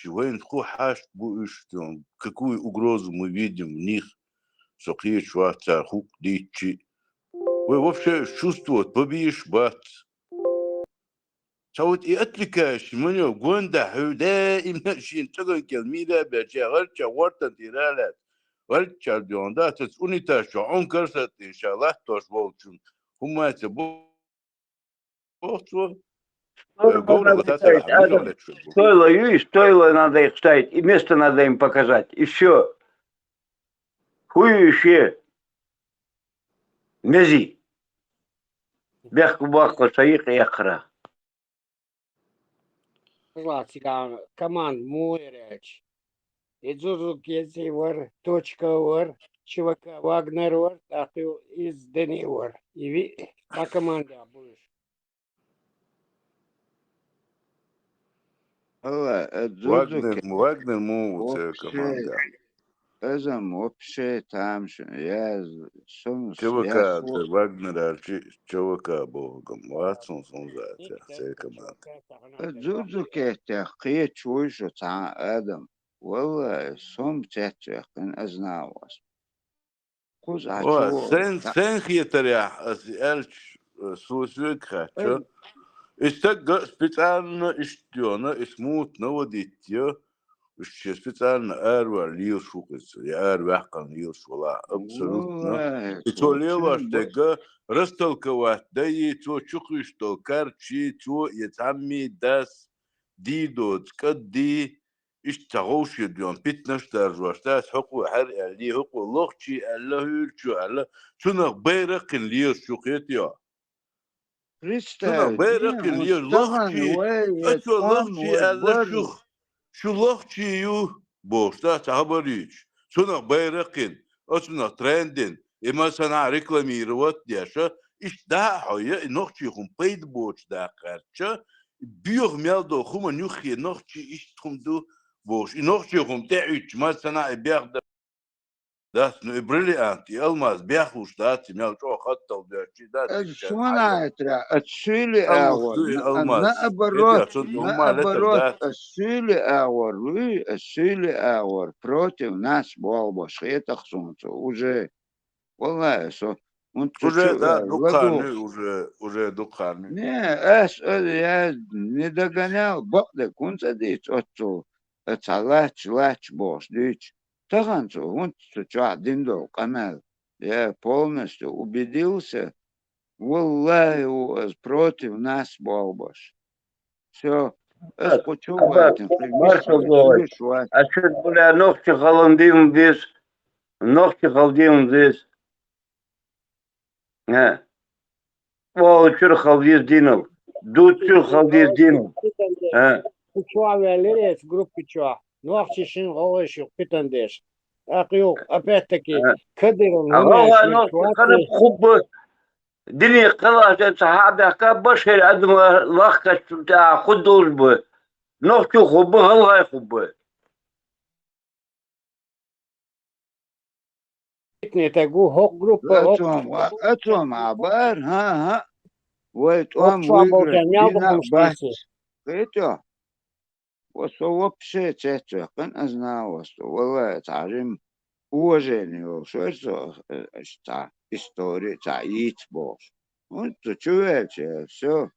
военху хаш буштон, какую угрозу мы видим в них, что кличва цархук дичи. Вы вообще чувствуете, побьешь бат. Саут и отвлекаешь, мне гонда худа им шин таган келмида бяча гарча варта тиралат. Гарча дионда тас униташ он карсат иншаллах тош волчун. Хумаца бохтво Стоило говорил надо латата ставить, хамира Адам. лечу. Стоило, видишь, стоило надо их ставить, и место надо им показать, и все. Хующие. Мези. Бяхку-бахку, шаих и ахра. Команд Муэрач. Идзузу Кеси вар, точка вар, ЧВК Вагнер вар, а ты из Дени вар. И по команде будешь. Вагнер му вообще, команда. Эзам вообще там же, я ЧВК, Вагнера, ЧВК богом. Ватсон сонзать, це команда. Зузу كهته قيت وجه تاع آدم والله صم تهته قن أزناوس قوز О, عجو сен хиетаря, эльч сусвик хачо. Истаг специально иштёна, исмут наводитьё. Еще специально эрвар лил шукается, я эрвахкан лил шула абсолютно. والله И то лево, توتشن что بس га растолковать, да и то чухаешь, что карчи, то и тамми дас дидо, скадди, إيش تغوش يديون بيتناش ترجواش تاس حقو حرق اللي حقو لوخشي الله يلشو الله شنو بيرق اللي شوقيت يا شنو كريستال بيرق دين اللي واشتغل لوخشي ويت أشو أم لوخشي الله وبر شوخ شو لوخشي يو بوشتا تعبريش شنو بيرقين أشنو ترندين إما سنا ريكلامي روت دياشا إيش دا حيا نوخشي هم بيد بوش دا قرشة بيوغ ميالدو خما نوخي نوخشي إيش تخم دو بوش نوخشي هم تعيش ما سنا بياخد ده بريليانت الماس بياخوش ده ميال شو خطة وده شي ده تكشن حيا السونا ترى السولي الماس أول دوي الماس كده نأبروت عشان هم لتر نأبروت ده السولي أول لوي السولي أول против нас болбо шхета خصونته уже والله سو وانت уже شو да ладو духарный уже духарный не эс я не догонял бакле кунца дич отцу цалач лач бош дич таганцу он что один дол камел я полностью убедился والله против нас болбош все эс Абак, почувствуете Маршал говорит, а что, бля, ногти холодим здесь, ногти холодим здесь. Волчур халдиз динов. Дучур халдиз динов. Кучуа велерец, группы чуа. Ну, ахчишин голышек, питандеш. Ах, ё, опять-таки, кадырон, Ага, гумяш, ногти чуаты. خرب خب دنيا قلاش صحابة كبشر عدم لخش بتاع خدوش به نقطي خب الله يخب تقول هوك جروب هوك اتهم عبار ها ويت هوك ام شو أبو ويجرت كان يالدو دينا بات بمشتيسي. قيتو وصو بشي تشتو قن ازنا وصو والله تعلم уважение, что это история, таит босс. Вот чувствуете, все.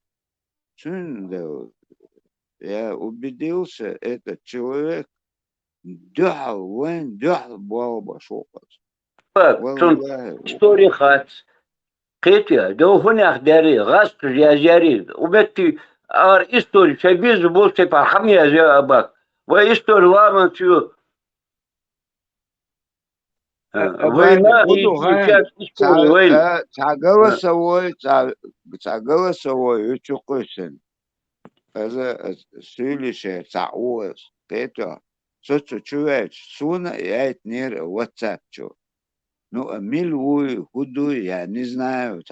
Я убедился, этот человек дал, вен дал балба шокот. تون والله ستوري خات قيتيا دو هنا داري غاست جازياري وبتي ار استوري شبيز بوستي فرحمي يا زي اباك واستوري لامن شو وين Удуган, истории وين голосовой, учукусен. Это силище, цауэс, это. Сочу чувствуешь, суна я это не WhatsApp чу. Ну, милую, худую, я не знаю,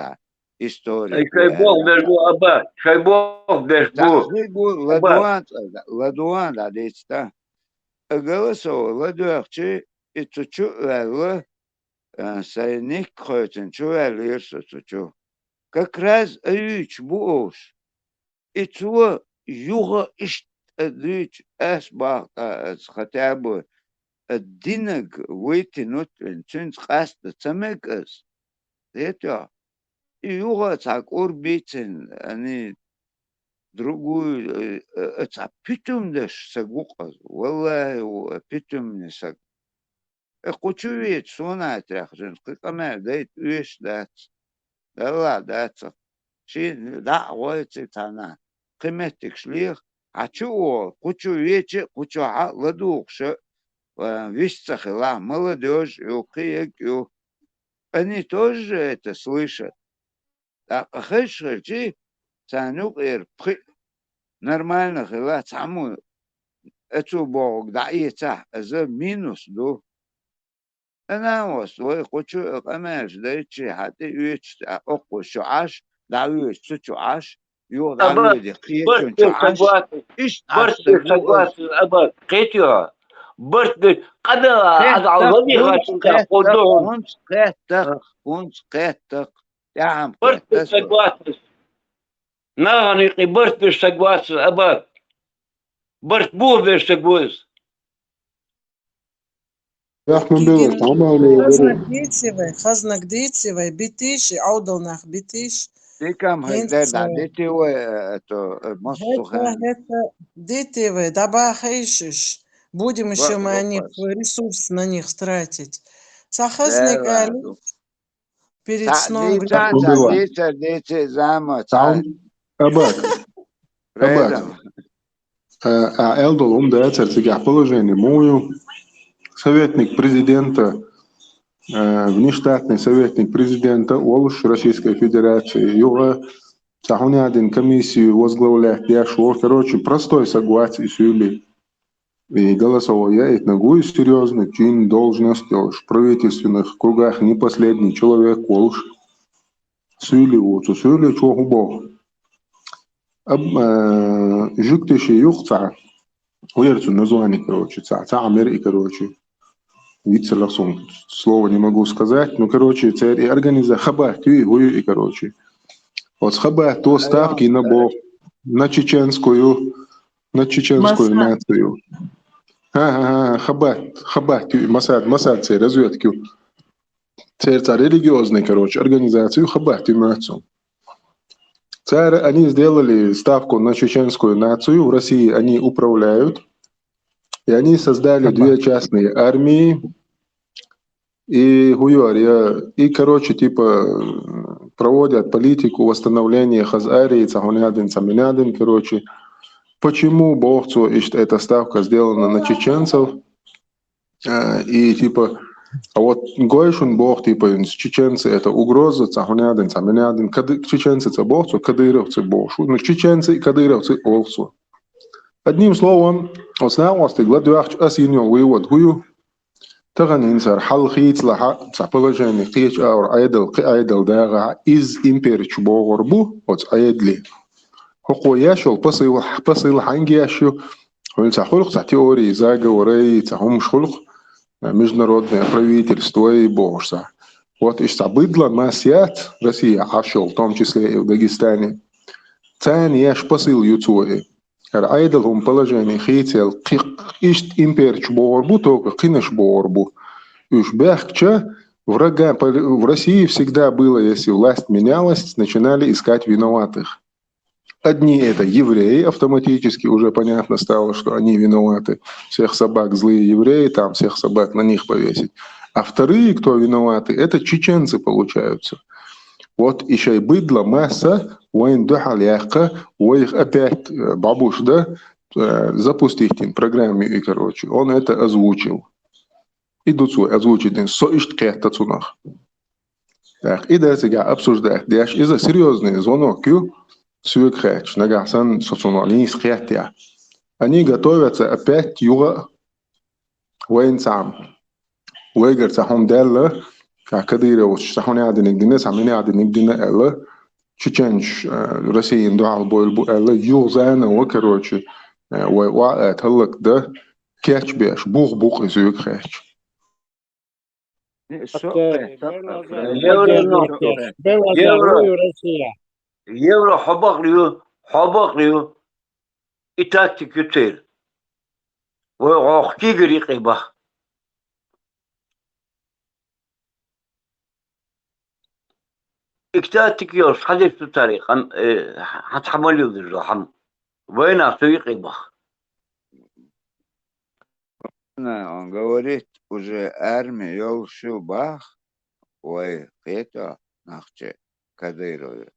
историку. شايبوه بيربو ابا شايبوه بيربو تعقيبу ابا ладуан, да, дечта. Голосовой, ладуахчи, и чучу, сайник хотен, чувствуешь, чучу. Как раз аюч буш. И чего юга ишт ديش أسبق خطابه الدينك ويتي نوتن تنس قاست تسمكس ديتا يوغا تاك أوربيتن أني другую это питомдеш сагуказ والله питомне саг кучует сона трахжен кыкаме дайт үеш дат дала дат ши да воится тана кыметик шлих ачу кучуече кучуа ладукше висцахла молодежь юкиек ю они тоже это слышат а хэшрчи санук нормально хила саму эту бог да и та за минус до انا وصل хочу камеш да чи хати үеч оку шуаш да үеч шуаш ю да أبا үеч киечон برت шуаш سقوات иш برت астагу سقوات أبا قيتيها برت قد قهتك أضعضني كنت غاشنك قهتك قدهم كنت قهتك كنت قهتك يا عم برت قهتك سقوات نغني برت سقوات أبا برت بوه سقوز Rahman Gegen Bey, tamam öyle. Haznak Ditsevai, Bitish, Audalnach Bitish, دي كم Heinz, هيدا دا ديتي و مصو خان это Дитевы, Даба Хейшиш. Будем еще мы о них, وقفص ресурс на них тратить. Сахазник لا Али لا перед сном ديتا Rahman Bey, ديتا زعما tamam. Abak, ريدم а Элдол, да, царских положений, мою советник президента, внештатный советник президента Олш Российской Федерации, его сахуни один комиссию возглавляет, я шел, короче, простой согласие с Юлей. И голосовал я это ногу серьезно, чин должность в правительственных кругах не последний человек Олш. Сюли вот, сюли чего бог. Жуктыши юхца, уерцу название, короче, ца Америки, короче. Вице-лаксон, слово не могу сказать, но, короче, цель и организация хаба, ты и короче. Вот хаба то ставки на бог, на чеченскую нацию. Хаба, ты масад, цель разведки. Цель религиозной, короче, организацию хаба, ты нацию. Царь, они сделали ставку на чеченскую нацию, в России они управляют, и они создали две частные армии, и, короче, типа, проводят политику восстановления Хазарии, Цагунядин, Саминядин, короче. Почему Богцу эта ставка сделана на чеченцев? И, типа, а вот Гойшун Бог, типа, чеченцы это угроза, Цагунядин, Саминядин, чеченцы это Богцу, кадыровцы Богшу, но чеченцы и кадыровцы Олсу. Одним словом, основности гладуахч осенил вывод гую, таган инсар халхит лаха положение кич аур айдл дага из империч богорбу от айдли. Хоко яшел посыл ханги яшу, он сахулх за теории заговоры, сахум шхулх международное правительство и богша. Вот из событла масят Россия ашел, в том числе и в Дагестане. Цен яш посыл ютуи. Айдалом положение хител ишт имперч борбу, только кинеш борбу. Уж бягча врага в России всегда было, если власть менялась, начинали искать виноватых. Одни это евреи, автоматически уже понятно стало, что они виноваты. Всех собак злые евреи, там всех собак на них повесить. А вторые, кто виноваты, это чеченцы получаются. Вот еще и быдло масса, воин духал яхка, их опять бабуш, да, запустить им программе, и, короче, он это озвучил. Идут свой озвучить, со ишт кэта цунах. Так, и дальше я обсуждаю, дяш, из-за серьезный звонок, сюкхэч, нагасан, соцунали, схэтя. Они готовятся опять юга воин сам. Уэгер цахом делла, كديرة سحوني عاد نقدنا سامعني عاد نقدنا ألا تشينش روسيا دعاء البو ألا يوزانا وكروتش ووقت هلك ده كاتش بيش بوغ يسوق خاتش. Евро хобоклю, إتاتك يطير وأختي قريقي بخ إكتاتك يوش حدث الطريق هتحمل يوز الرحم وين أعطيقي بخ Он говорит, уже армия Йовшу Бах, ой, это нахче, Кадырове.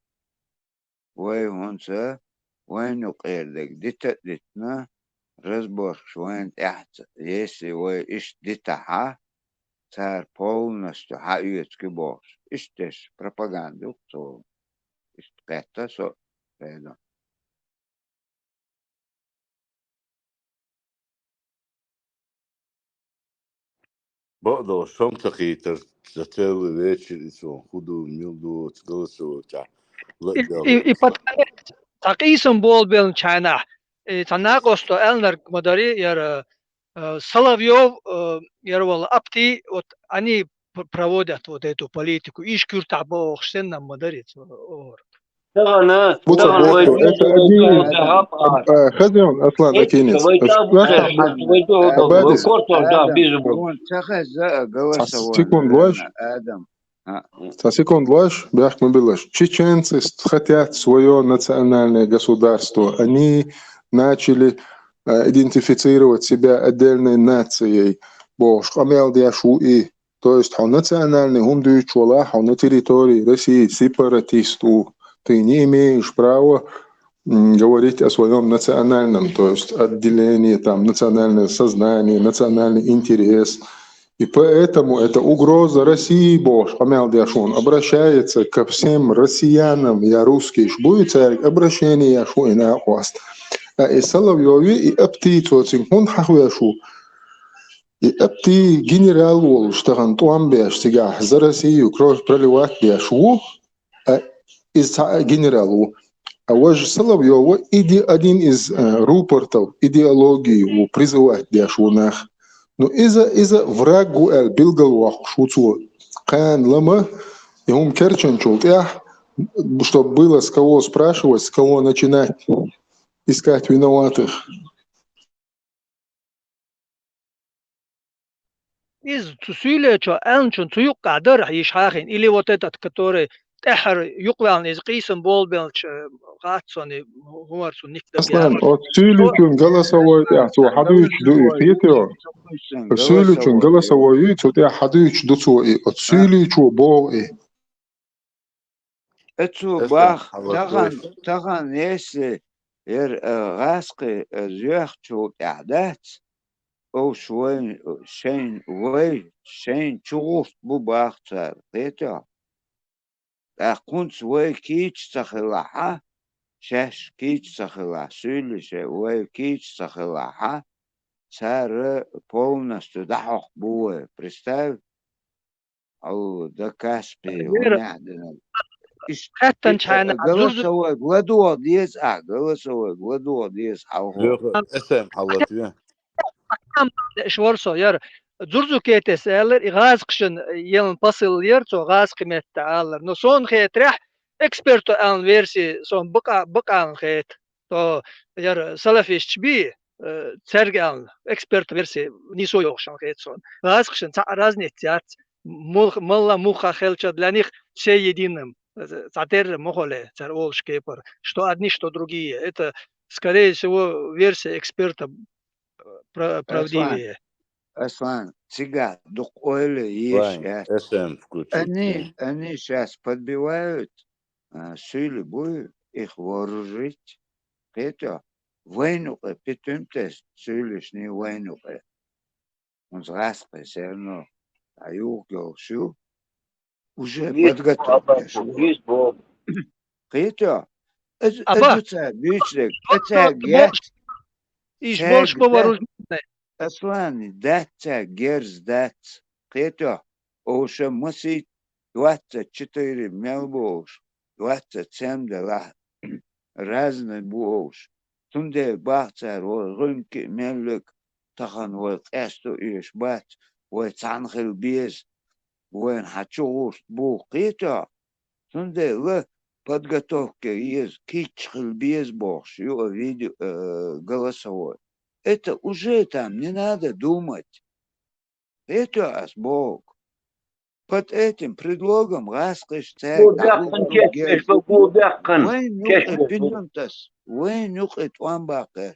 Ой, он се, ой, ну кэрдек, дитна, разбор, швен тяхт, если ой, иш дитаха, царь полностью хаюцкий бог. Иштеш пропаганду, то, ишт кэта, со, это. بقدر شمتخي تتساوي ليش خدو ميلدو تقلسو تاع لا И под конец, так исом бол бел Чайна. И танагосто Элнер Модари яр Соловьев ярвал апти, вот они проводят вот эту политику. Ишкюр табох сенна Мадарит. تغنى بص تغنى بوحدو ويتو это ويتو один ذهب خزيون اصلا اكينيس ويتو واحد ويتو عبادس كورتو ده آدم بيزبول هون تخز قلص секунд ложь آدم секунд ложь бях мы белаш чеченцы хотят свое национальное государство они начали идентифицировать себя отдельной нацией бош амел диашу и то есть он национальный он дючола он на территории России сепаратист ты не имеешь права говорить о своем национальном, то есть отделении, там, национальное сознание, национальный интерес. И поэтому это угроза России, Бож, Амелдиашун, обращается ко всем россиянам, я русский, будет царь, обращение яшу и на хвост. А и Соловьёви, и апти, цоцин, он хахуяшу. И апти генерал Вол, штаган туамбеш, сега, за Россию кровь проливать яшу, а из генералу. А вот же Соловьёва один из рупортов идеологии призывать дяшунах. Но из-за врагу билгалвах шуцу кан лама и керчен чултях, чтобы было с кого спрашивать, с кого начинать искать виноватых. Из Цусилия, что Элнчун Цуюк Кадр, Ишхахин, или вот этот, который Техер Юквелн из Кисом Болбелч, Гатсони, Гумарсу, Аслан, Никтабиар. от Сюличун голосовой, то хадуич дуи фитио. Сюличун голосовой, то я хадуич дуцуи, от Сюличу бои. اتو اسم باخ حلطوش تغن يسي غاسقي زيوخ تشو اعدات او شوين شين وي شين تشوف بو باخ تار قيتا اقونت وي كيتش تخلاحا شاش كيتش تخلاح سولش وي كيتش تخلاحا صار полностью دحق بوه представь او ده كاسبي هنا عندنا حتى China Zurzu голосовой гладуал диез голосовой гладуал диез алхо اسم حلطوش Шворсо, яр Зурзу кетес элер, Игазкшин ел пасыл ер, то газ кимет аллер. Но сон хет рех эксперту ан версии сон быка хет. То яр салафиш чби цергал эксперт версии не со йошан хет сон. Газкшин разные тят молла муха хелча для них все единым. Цатер мохоле цар олшкепер. Что одни, что другие. Это скорее всего версия эксперта правдивее. Аслан цыган духойле есть Вань, اسم включить. они сейчас подбивают силы бою их вооружить это войну питомтес силишний войну он зраспе все равно аюгел уже подготовлен это Аба, это бюджет это гет иш больше вооруженный. Аслан датца герз дац это оша мусит 24 мелбош 27 дала разный буш тунде бахцар рынки мелек тахан вот эсто иш бат вот цанхел без وين حتشوف بو قيتا تندي подготовка есть кичхил без бог, видео голосовой. Это уже там не надо думать. Это Бог. Под этим предлогом раскрыть царь. Гулбякын кешмеш bu gulbякын. Вайн нюк Кешмеш bu. эпинюнтас. Вайн нюк эт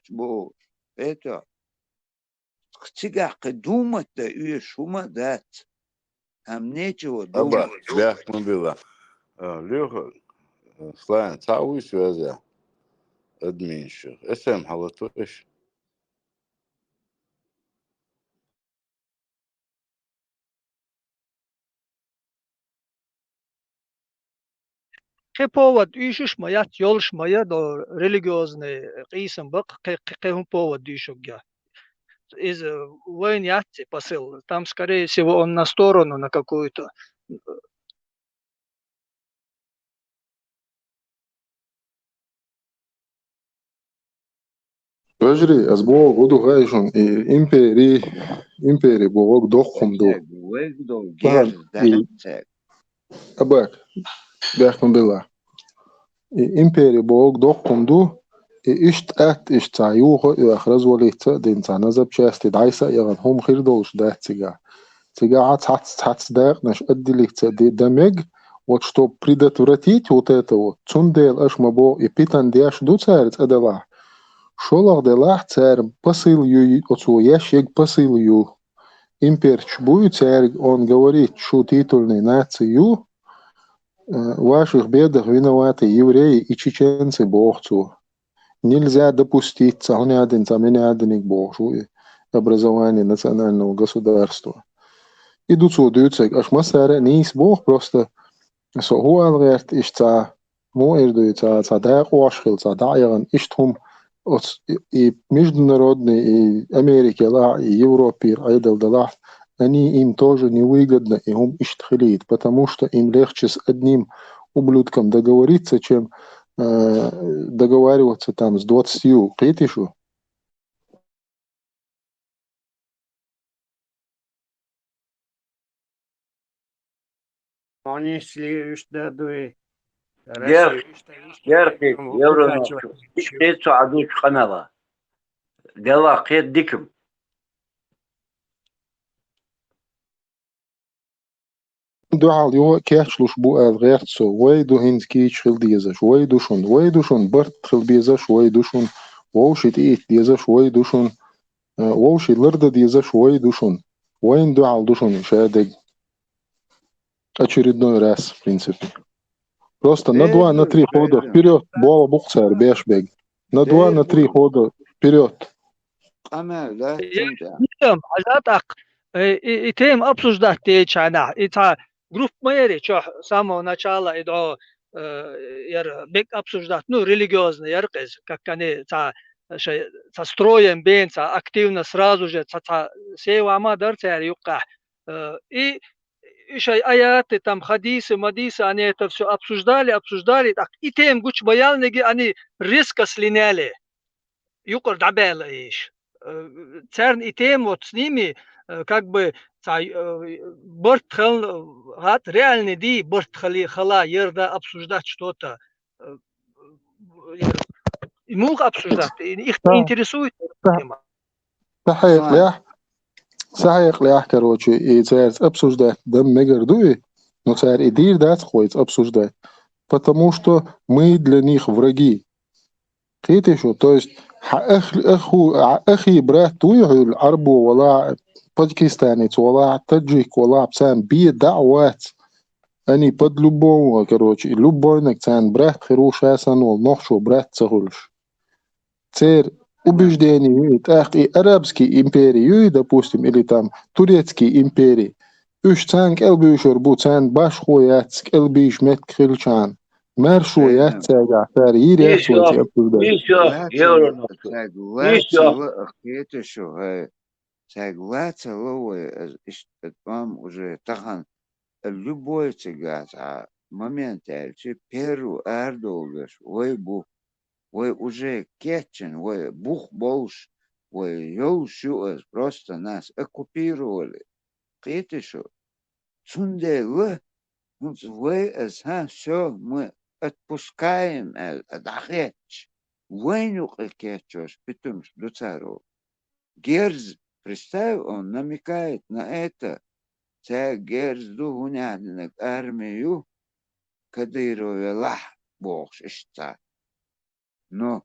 Бог. Это. Цигах думать да и шума дать. Там нечего Аба, думать. бяхтун была. Леха, слайн, цауи связя. Админших. Эсэм халату эш. повод ишуш маят ёлш мая до религиозный қисын бак қихун повод дишугя. Из войн ятти посыл. Там, скорее всего, он на сторону, на какую-то. Бажри, аз бо году гайшон и импери бо дохум до. Вэгдо Пан и царь. абак бяхтун била. И импери бо дохум до и ишт ат ишт цаюхо и ахраз волица дин цаназаб части дайса яган هم خير دوش دات سيجا عاد цац дак наш отделиться дамег вот что предотвратить вот это вот цундел аш мабо и питан диаш ду царец адала шолах делах царь посыл ю оцу ящик посыл ю имперч будет царь он говорит что титульный нацию в ваших бедах виноваты евреи и чеченцы богцу. Нельзя допустить самоняденник богшуи образование национального государства. Идут судуются, аж масара нис бог просто соуалгерт иш ца моирду ца да ошхил ца дайран иштхум и международные и Америки ла и Европе айдал дала они им тоже невыгодно и им иштхилит, потому что им легче с одним ублюдком договориться, чем договариваться там с 20 притишу. Они если что дуй. Яркий, евро, ишкетсу адуш канала. Дела кет диким. دعال يو كيحشلوش بو غيرتسو ويدو هنز كيش خل ديزش ويدو شون برت خل ديزش ويدو شون ووشي تيت ديزش ويدو شون ووشي لرد ديزش ويدو شون وين دعال دوشون شادق очередной раз, в принципе. Просто на 2, на 3 хода вперед, Бола Бухцер, Бешбег. На 2, на 3 хода вперед. И тем обсуждать те чана. И та групп мэри, что с самого начала и до бег обсуждать, ну, религиозный, как они та строем бен, активно сразу же, сева амадар царь юка. И еще аяты, там, хадисы, мадисы, они это все обсуждали, так, и тем гуч бояльники, они резко слиняли. Юкор дабела иш. Церн и тем вот с ними, как бы, бортхал, реальный ди, бортхали, хала, ерда обсуждать что-то. Мух обсуждать, их интересует тема. صحيح ليه короче и царь обсуждать да мегардуи но царь идир да сходит обсуждать потому что мы для них враги ты что то есть أخي брат ويعو العرب ولا باكستاني ولا таджик ولا بسان بي دعوات أني под любого короче любой накцан брат хороший санол нохшо брат сахульш царь убеждение, так и арабские империи, допустим, или там турецкие империи, уж цанк элбишор буцан баш хуяцк элбиш мет крыльчан, мершу яцега, тарир яцуйте вам уже тахан любой цигас, а момент, первый ардолгаш, ой бух. Вы уже кетчен, вы бух больше, вы йоушуас просто нас оккупировали. Это что? Цунде вы, вы все мы отпускаем дахетч. Войну кетчешь, питумш, дуцару. Герз, представь, он намекает на это. Герз дугунядинок армию, Кадырова лах богш ишца. Но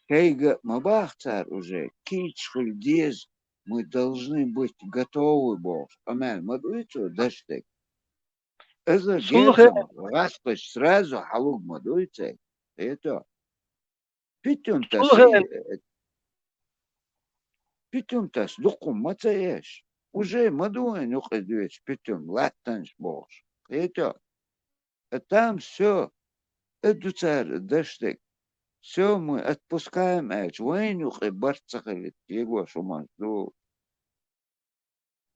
Кейга Мабахцар уже, кич хульдез, мы должны быть готовы, бог. Амель, мадуицу даштек. Это Сулхе герзом, распач сразу халуг мадуице. Это. сулхе Питюм тас, духум мацаеш. Уже мадуин уходишь, питюм, латтанш бог. Это. А там все, это царь даштек. Все мы отпускаем эч. Войнух и барцахалит. Его шумазду.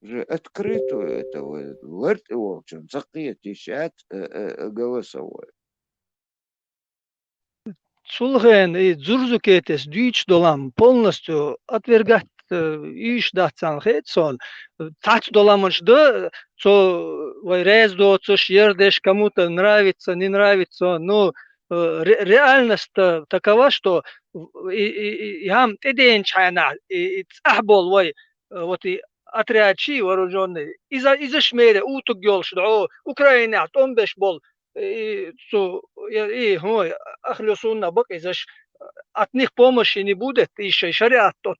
Уже открытую этого. Ларт его, чем закрыть ищат голосовое. Сулхен и Зурзукетес дүйч долам полностью отвергать иш датсан хетсон. Тач доламыш да, что вайрез до, что шердеш кому-то нравится, не нравится. Но реальность такова, что ям теден чайна, и цахбол вай, вот и отрядчи вооруженные. Из-за шмеля утук гелш, Украина, томбеш бол. Хой, ахлюсунна бак, изаш от них помощи не будет, еще шариат то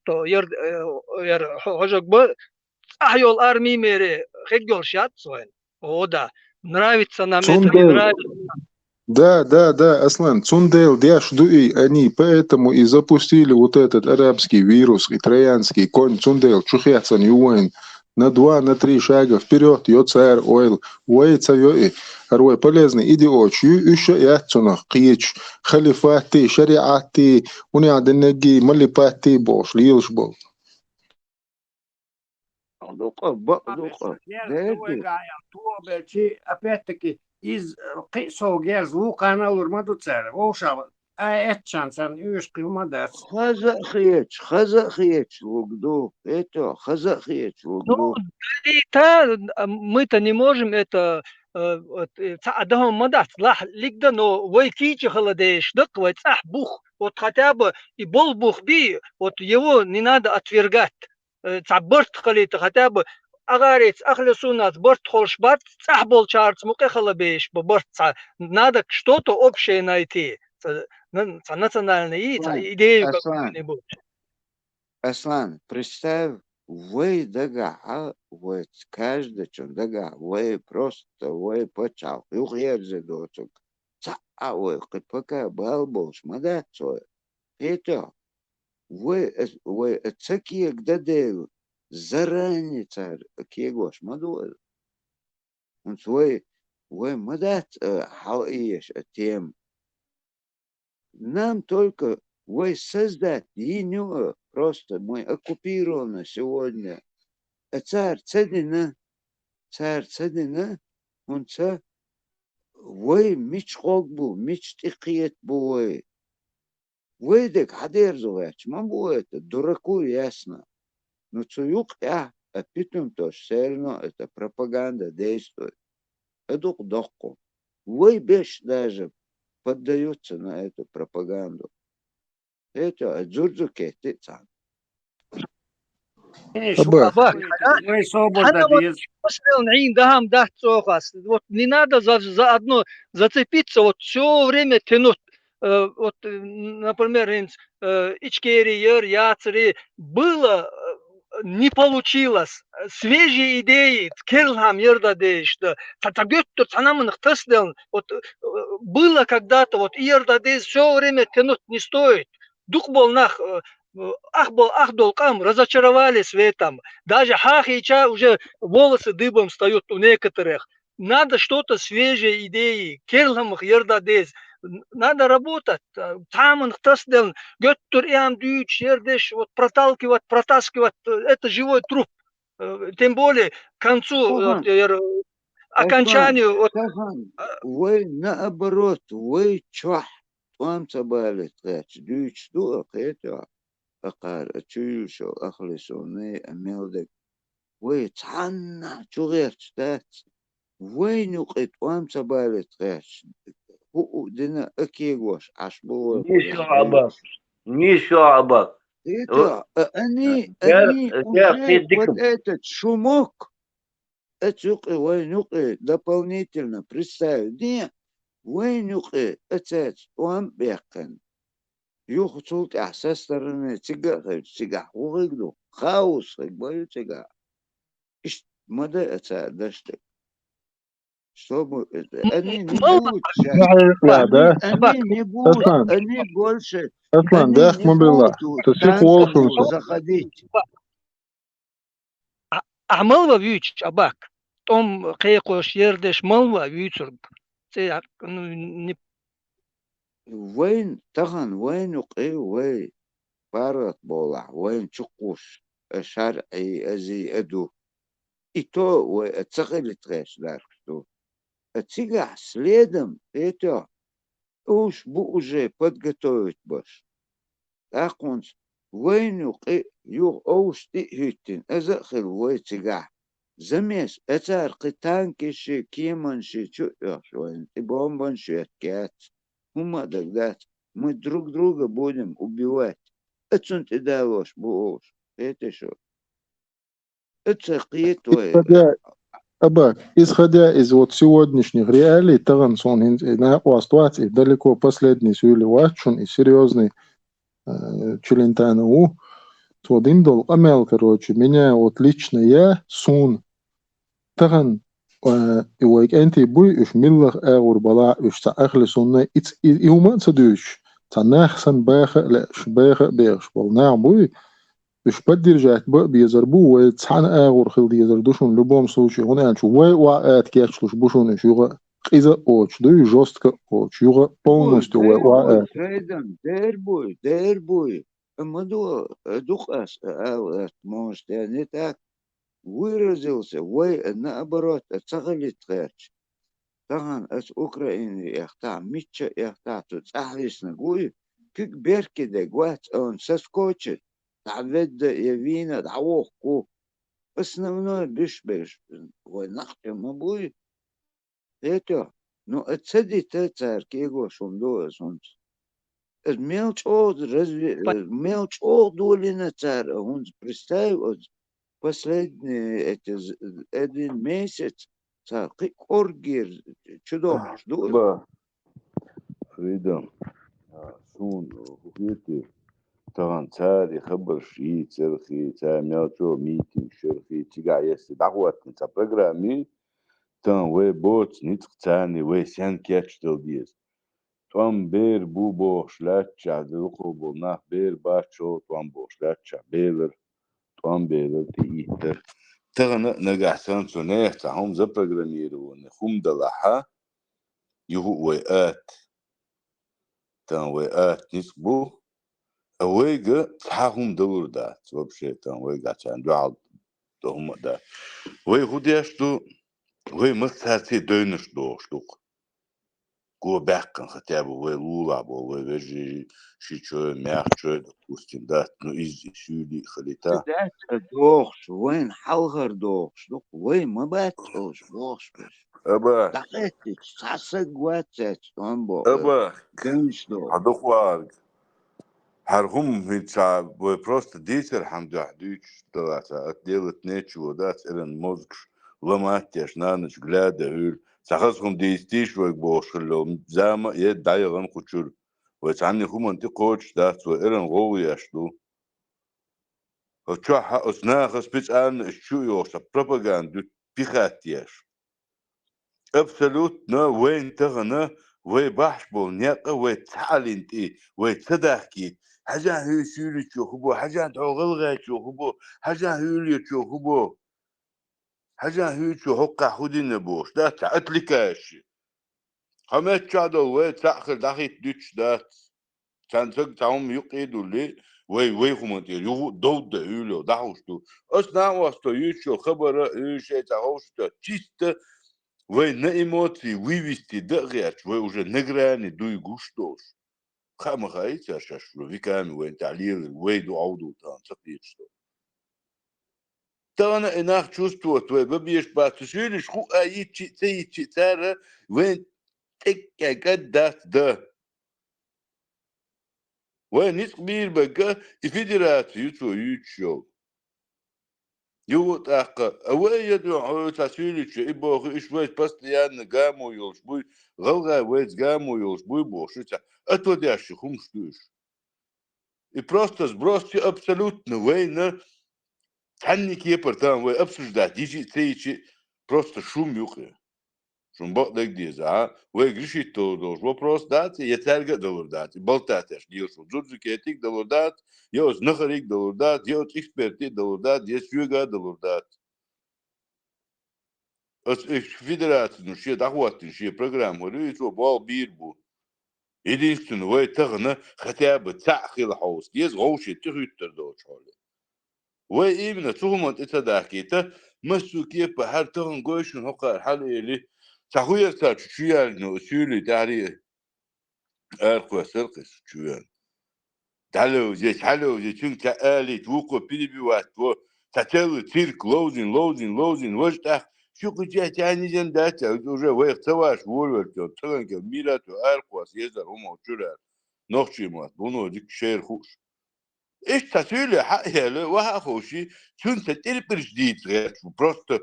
хожок бы, ахйол армии мере, хеггол шат своен. О, да, нравится нам это, не Цундейл, нравится. да, Аслан, Цундейл, Диашдуи, они поэтому и запустили вот этот арабский вирус, и троянский конь Цундейл, Чухяцан, Юэн, на 2, на 3 шага вперед, йо царь, ойл, уэйца, йо Арвай полезный, иди очь, еще и отцунах, кич, халифаты, шариаты, униаденеги, малипаты, бош, лилш бол. Духа. Опять-таки, из Кисо Герз Лукана Лурмаду Цер, Волшава, Этчансан, Юшки Мадац. Хазахеч, лугду. Это, хазахеч, Ну, лугду. мы-то не можем это адам мадат лах лигда, но вой кичи холодеешь, дак вой цах бух, вот хотя бы и бол бух би, вот его не надо отвергать. Борт халита хотя бы агарец ахлесунат борт холшбат цах бол чарц муке халабеш, борт надо что-то общее найти. Национальные идеи какую-нибудь. Аслан, представь, вы дага, вот каждый чем дага, вы просто, вы почал, юхерзе доцук, а вы пока балбош, мадацо, это, вы цаки гдадею, заранее царь, кегош, мадуэл, он свой, вы мадац, хауиш, тем, нам только вы создать еню, просто мы оккупированы сегодня. Царь цедина, он вы мечхок был, мечтикиет был. Вы дек хадерзувач, могу это, дураку ясно. Но цуюк а питом то все равно это пропаганда действует. Это дохку. Вы беш даже поддаются на эту пропаганду. Это Джурджуке, ты сам. Абак, Мы свобода без. Посмотрел на дам дах цохас. Вот не надо заодно зацепиться, вот все время тянуть. Вот, например, Ичкерий, Яцери было, не получилось. Свежие идеи, Керлхам, Ердадеш, вот было когда-то, вот Ердадеш все время тянуть не стоит. Дух был нах, Ахдолкам разочаровались в этом. Даже Хахича уже волосы дыбом встают у некоторых. Надо что-то свежие идеи. Керлхамах Ердадеш. Надо работать. Там он тасдел, göttür иам дүйч, ердеш, вот протаскивать. Это живой труп. Тем более к концу, окончанию. Вот, вы наоборот, вы чё? Вам собрали, дүйч, это, أقار أتشيشو أخلصوني أميلدك وي تعنا شو غير تات وين وقت وام سبالت غيش هو دنا أكيغوش عشبو نشعبك نشعبك это они я уже вот пиздиком. этот шумок, это войнуки дополнительно представь, не войнуки, это он бекен. يخطوط إحساس ترى تجاه وغيره خاوس غير تجاه إيش مدى أتعدشتك شو أني نبوت لا ده أني نبوت أصلا أني قولش أصلا أني ده أخمن بالله نبوت تسيق تانكو وولشون زخديت عمل ويوتش أباك توم قيقوش يردش ملوا ويوتشرب سي وين تغن وين وقي وين بارت بولع وين تقوش شرعي أزي أدو إتو واتسغل تغيش داركتو اتسيقع следом это уж бу уже подготовить баш. Так он войну юг оуш ти хиттин азахил вой тига. Замес это арқитанки ши киман ши чу швайн и бомбан ши кят. Хума дагдат мы друг друга будем убивать. Это ты даешь буш. Это что? Это қиетвой. Абак, исходя из вот сегодняшних реалий, Тагансон на ситуации далеко последний сюли вачун и серьезный Челентанову, то диндол амел, короче, меня вот лично я сун Таган и вайк энти буй уж миллах эур бала уж та ахли сунна иц и уман садуш та нахсан баха ляш баха беш бол на буй مش поддержать بيزربو ويتسحن اغور خل يزردوشون любом случае он янчу вай уаат кечлуш бушун юга иза оч ду жестко оч юга полностью вай уаат Дербуй. Маду духас может я не так выразился, вай наоборот, цагалит трэч. Таган от Украины яхта, митча яхта, тут ахлисна гуй, как берки де гуат, он соскочит. تعبد يبينا دعوه основное биш ой нахте мабуй это но отсади те царки его шундо сонц мелчо разве мелчо долина цар он представь вот последний эти один месяц цар коргир чудо жду ба фридом сун хуйти طبعا تاري خبر شيء ترخي تعمل ميتينغ شرخي تيجايس دعوات نتا برنامج تان وي بوت نيت تاني وي سان كاتش ديز توم بير بو بوش لاتشا دوكو بونا بير باتشو توم بوش لاتشا بير توم بير تيتر تغنا نجاحسان سنه تاهم ز برناميرو نخوم دلها يهو ويات تان ويات نسبو ويجا تحاهم دور ده вообще там ويجا كان جعل هم ده وي خديش تو وي مساتي دينش دوشتوق го бэккэн хотя бы وي лула бо وي вежи шичо мягчо допустим да ну из сюди халита ذات دوخش وين حلغر دوخش وين ما باتوش بوش بش аба دقيقتك ساسق واتت أمبو аба دنش دو هدوخوار هرهم هيتشا وي просто ديتر حمد ديتش ثلاثة отделать нечего дать элен мозг ломатяш на ночь глядя hül сахасхум действиш вой бошхлом зама е дайган кучур وي تعني هم انت коч дат وي элен гоуяшту чё оснахас специально чуёшь пропаганду пихатьяш абсолютно وين تغنى وي بحشبو نيقة وي تعلنتي وي تدحكي حاجة هي سيولي تشوخبو حاجة تعغلغة تشوخبو حاجة هيولي تشوخبو حاجة هي تشوخقا خودي نبوش دا تعتلكاش همت شادو وي تأخر داخل دوش دات تنسك تعوم يقيدو لي وي خمانتي يو دود دا هيولو داوشتو أصنا واسطو يوشو خبرة يوشي تعوشتو чисто وي на эмоции вывести дагяч وي уже نقراني دوي гуштош خام خايت شاش ويكان وين تعليل وي دو عودو تان تقيتشتو تانا اناخ чувствовать وي ببيش باتشيلش خو اي تشي تي تارا وين تك ده ونسق بير بقى الفيدراتيو تو يوتشو يوت أقا أوي يدعو تسويلي شيء يبغى إيش ويش بس ليان قاموا يلش بوي غلغا ويش قاموا يلش بوي بوشيتا أتودي أشخم شتوش просто сбросьте абсолютно война تحني كيبر تام وي أبسش ده ديجي تيجي просто шум юхе шум бок дек диза وي гриши то дош вопрос дат يترجع دور دات بلتاتش ديوش جوجو كيتيك دور دات يوز نخريك دور دات يوز إكسبرتي دور دات يس يوغا دور دات أس فيدراتي نشيا دعوات نشيا برنامج وريت وبال بيربو единственное وي تغنى хотя бы تأخير حوس يز غوشي تغيتر دوش حولي وي إيمنا تغمت إتداكيتا مسو كيف بحر تغن قويشن هقا الحالي اللي تخوير تاج شويال نو سيولي داري أرقوا سرقس شويال تعالوا زي تنك آلي توقو بيبي واتو تتلو تيرك لوزين وجتاخ شو قجاه تاني جن داتا وجه ويخ تواش وولورتو تغنك ميراتو أرقوا سيزر هما وشورال نوخشي مات بونو ديك شير خوش إيش تسويله حقيقة وها خوشي شون تتربر جديد غير просто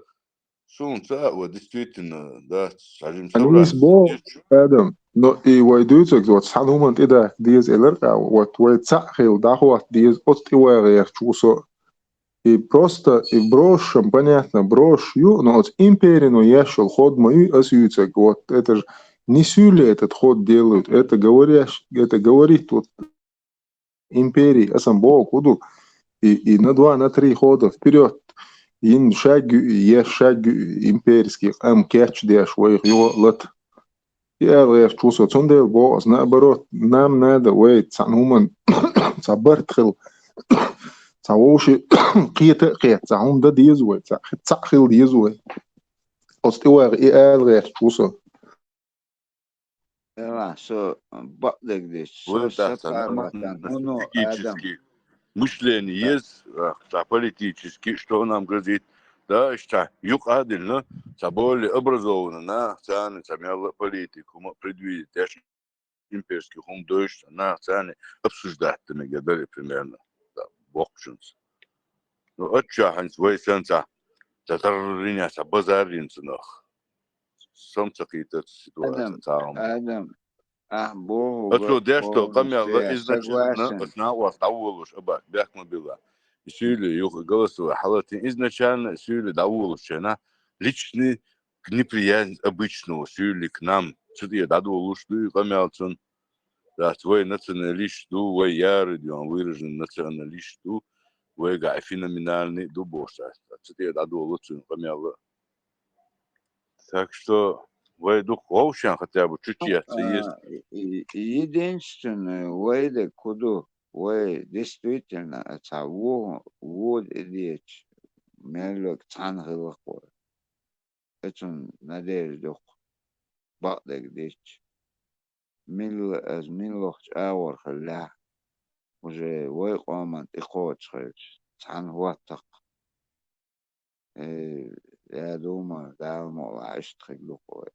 شون ساعة действительно да сажим Anis собраться bo Adam no i waiduitsek wat sanumant ida dies elerga wat wait sahil dahwat dies ostiwager chuso и просто и брошь понятно брошь ю но вот империну яшел ход мою осюцек вот это же не сюли этот ход делают это говорящ это говорит вот империи асамбо куду и на два на три хода вперед ин шаг я шаг имперский кетч деш вой его лот я غير شو صندل بوس نابرot نام نادا ويت سانومن صبرت خل صوشي قيت صعون ده ديزوي صخل ديزوي استوى اي غير شو لا سو بقدك ديش سو وين تحسن سفارة هونو آدم стратегически мышление есть политически что нам грозит да что юкадильно более образованно на цены самяла политику предвидеть имперских дойш на цены обсуждать мы гадали примерно да бокшинс ну отчахань свой сенса татарриня базаринц нах сам какие-то ситуации там آدم بو أصله ديشتو قم يلا يا إزنا согласен أثناء وطولش أباك بيحكم بالله يسيلي يوخ голосовые حالتين изначально сюли давулушена личный неприязнь обычного сюли к нам что я дадулуш ты камялцун да твой националист ду вой яры он выражен националист ду вой гай феноменальный дубоша что я дадулуш камяла так что вой духовщан хотя бы чуть-чуть есть единственное войде куду вой действительно это вот идеч мелок цангылык вой это надежда бакдек дич мил از милох авор хла уже вой قامت إخوات خير عن واتق يا دوما دعم وعشت خيلوكو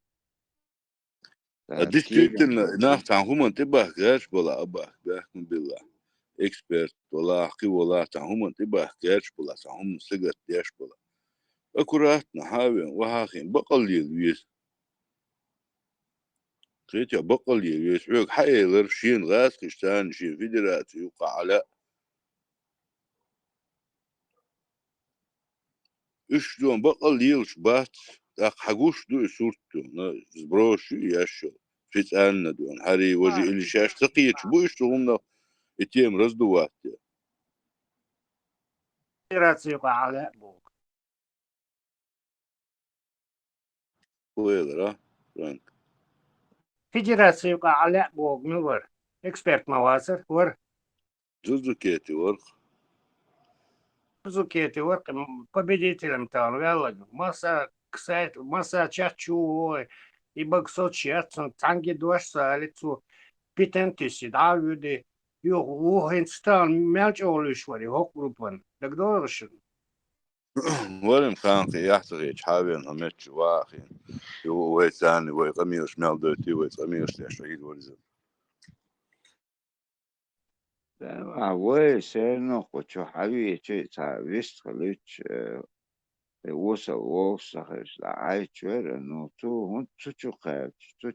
действительно нах там тибах гаш была абах бяхм билла эксперт была хи была там тибах гаш была там сигат яш была аккуратно хавен вахин бaqalil вес تريتيا بقاليل ويس عيق حيلر شين غاس كشتان شين فيدراتي يوقع على إيش دون بقاليل شبات داق حقوش دو صورتو زبروش ياشو فيت أنا دون هاري وجه اللي شاش تقيت شبو إيش تغمنا اتيم رزدوات Федерацию على بوك ويلر فرانك فيدرацию على بوك نور эксперт مواسر ور زوزوكيتي ورق Зукети ور победителем там вяло масса кстати масса чачу и боксочерцон танги дуашса лицу питентиси да люди jo, hoe in staan melk olieschwari hooggroepen. Dat door is. ولم خانقي يحتغي حابين همتش واخين ويتاني ويقميوش مالدوتي ويقميوش تشعيد ورزق وای سرنا خوچو حوی چه تعویست خلیچ وصل وصل لعای چوره نو تو هون تو قاب تو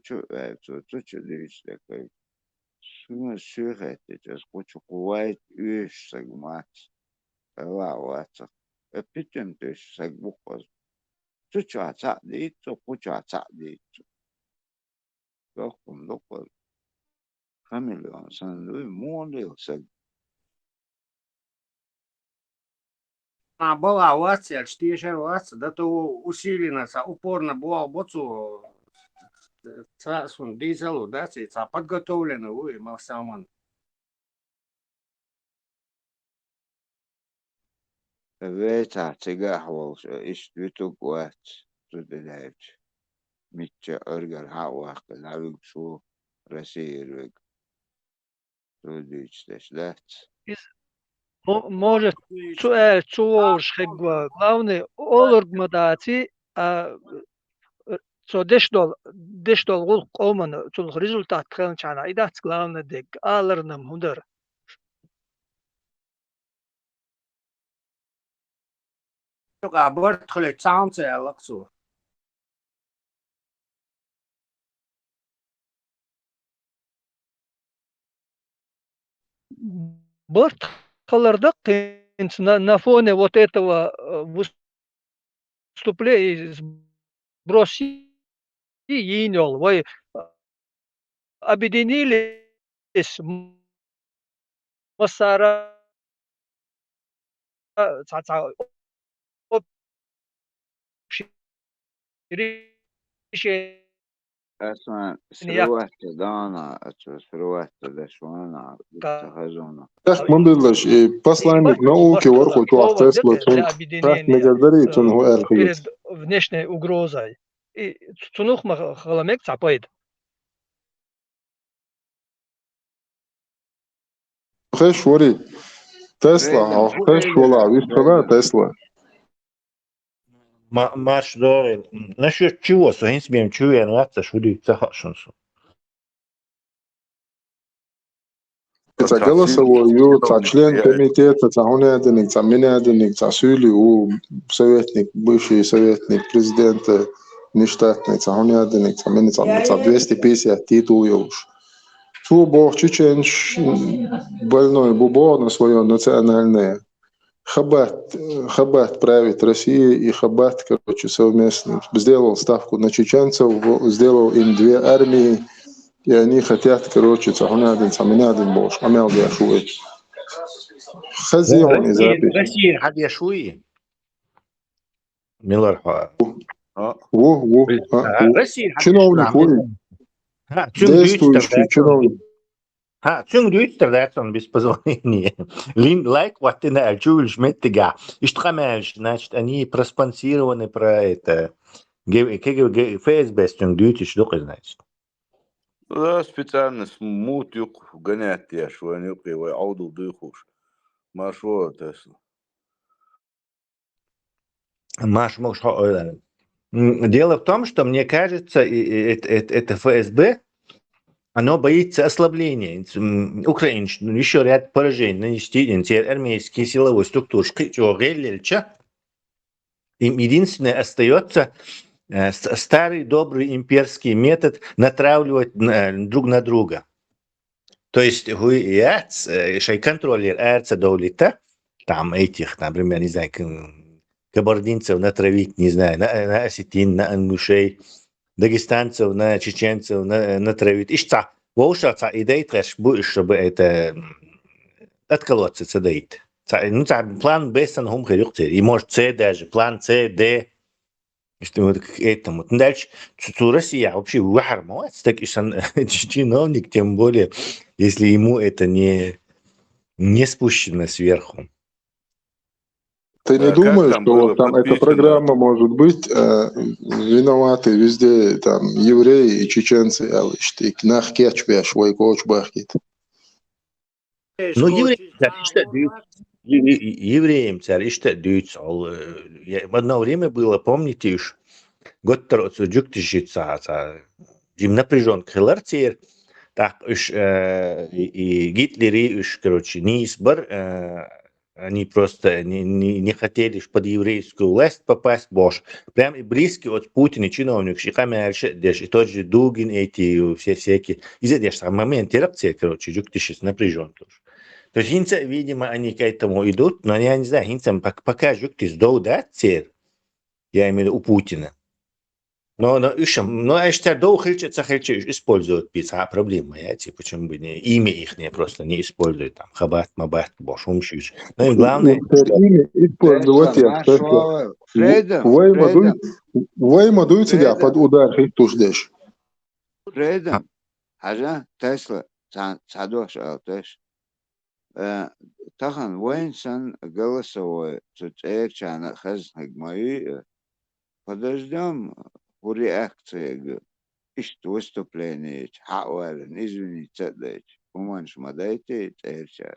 دیش لکی شو سوغت جز خوچو قوایت ایش سگمات لا واتق پیتم تش سگ بخوز تو عتعدیت تو خوچو عتعدیت لقم خمیلیون سندوی مولی سگ Была авация, штишер авация, да то усиленно, упорно была боцу цасун дизелу, да, ца подготовлено, вы, Максаман. Weet tega hawals is wituk wat to the left. Mitja erger hawak lavig so rasirvig. To dich das left. Может, чуваш хегва. Главное, олоргмадати, so دشتول غول قومن تول результат خلن чана. Идат главное дег. Аларнам хундер. Только обертхли цанцы, алаксу. Борт халардак на фоне вот этого выступления сброси yinyol. Вы объединились مسارا Asma sruat dana, sruat dashwana, تخزونا. Так, мандырлаш, посланник науки, ворху, чуах Тесла, так не говорит, он гуэр перед хвит. внешней угрозой. И цунух халамек цапает. Хэш ворит. Тесла, хэш вола, вишкала Тесла. Маш дорин. Насчет чего? Сухин себе чуя, ну это шуди цахашунсу. Це голосовою, це член комітету, це гонядник, це мінядник, це сюлі, советник, бывший советник президента, нештатний, це гонядник, це міні, це 250 титулів. Цу Бог чеченш больной бубо на своє національне. Хабат правит России, и Хабат, короче, совместно сделал ставку на чеченцев, сделал им 2 армии, и они хотят, короче, цахунядин, цаминядин бош, амел бяшует. Хазион из Россия حد يشوي ميلر ها Россия чиновник, действующий чиновник. Цюнг дюйстер датсон без позволения. Лин лайк вот ты на чувиш меттига. Иштхамеш, значит, они проспонсированы про это. ФСБ цюнг дюйтиш дух, значит. Да, специально смут юк гонять я, что они юкой ауду дыхуш. Машу Тесла. Маш, можешь... Дело в том, что, мне кажется, это ФСБ, оно боится ослабления украинщины, еще ряд поражений нанести армейские силовые структуры. Им единственное остается старый добрый имперский метод натравливать друг на друга. То есть контроллер эрца доулита, там этих, например, не знаю, кабардинцев натравить, не знаю, на осетин, на ангушей, дагестанцев, на чеченцев натравить. Ишца, воушаца идея трэш, чтобы это отколоться, цедает. Ну, план Б сан и может С даже, план С, Д. Что вот к этому. Дальше, Россия вообще вахармовать, так и чиновник, тем более, если ему это не спущено сверху. Ты не думаешь, что там эта программа может быть виноваты везде там евреи и чеченцы, а ты нах кетч бяш, ой коч бахкит. Ну, евреям царь иште дюйц. В одно время было, помните, уж год троцу джуктишица, дим напряжен хилартир, так уж и Гитлери уж, короче, не избор, они просто не хотели под еврейскую власть попасть, бош. Прям и близкий от Путина чиновник, и тот же Дугин, эти все всякие. Из-за этого момент терапции, короче, джуктишиц напряжен тоже. То есть, хинца, видимо, они к этому идут, но я не знаю, хинца пока джуктис доудат цер, я имею в виду у Путина. Но я считаю, до хильчица используют пицца, проблема, я почему бы не имя их не просто не используют, там, хабат, мабат, бош, умшиш. Ну и главное, Имя использовать я, кстати. Фрейден, Войма дует тебя под удар хитушдеш. Фрейден, حاجة تسلا تعدوش أوتش تخن وين سن جلسوا تتأكد عن خز هجماي подождем у реакции ишт выступление хауэлен извините дать уманш мадайте терча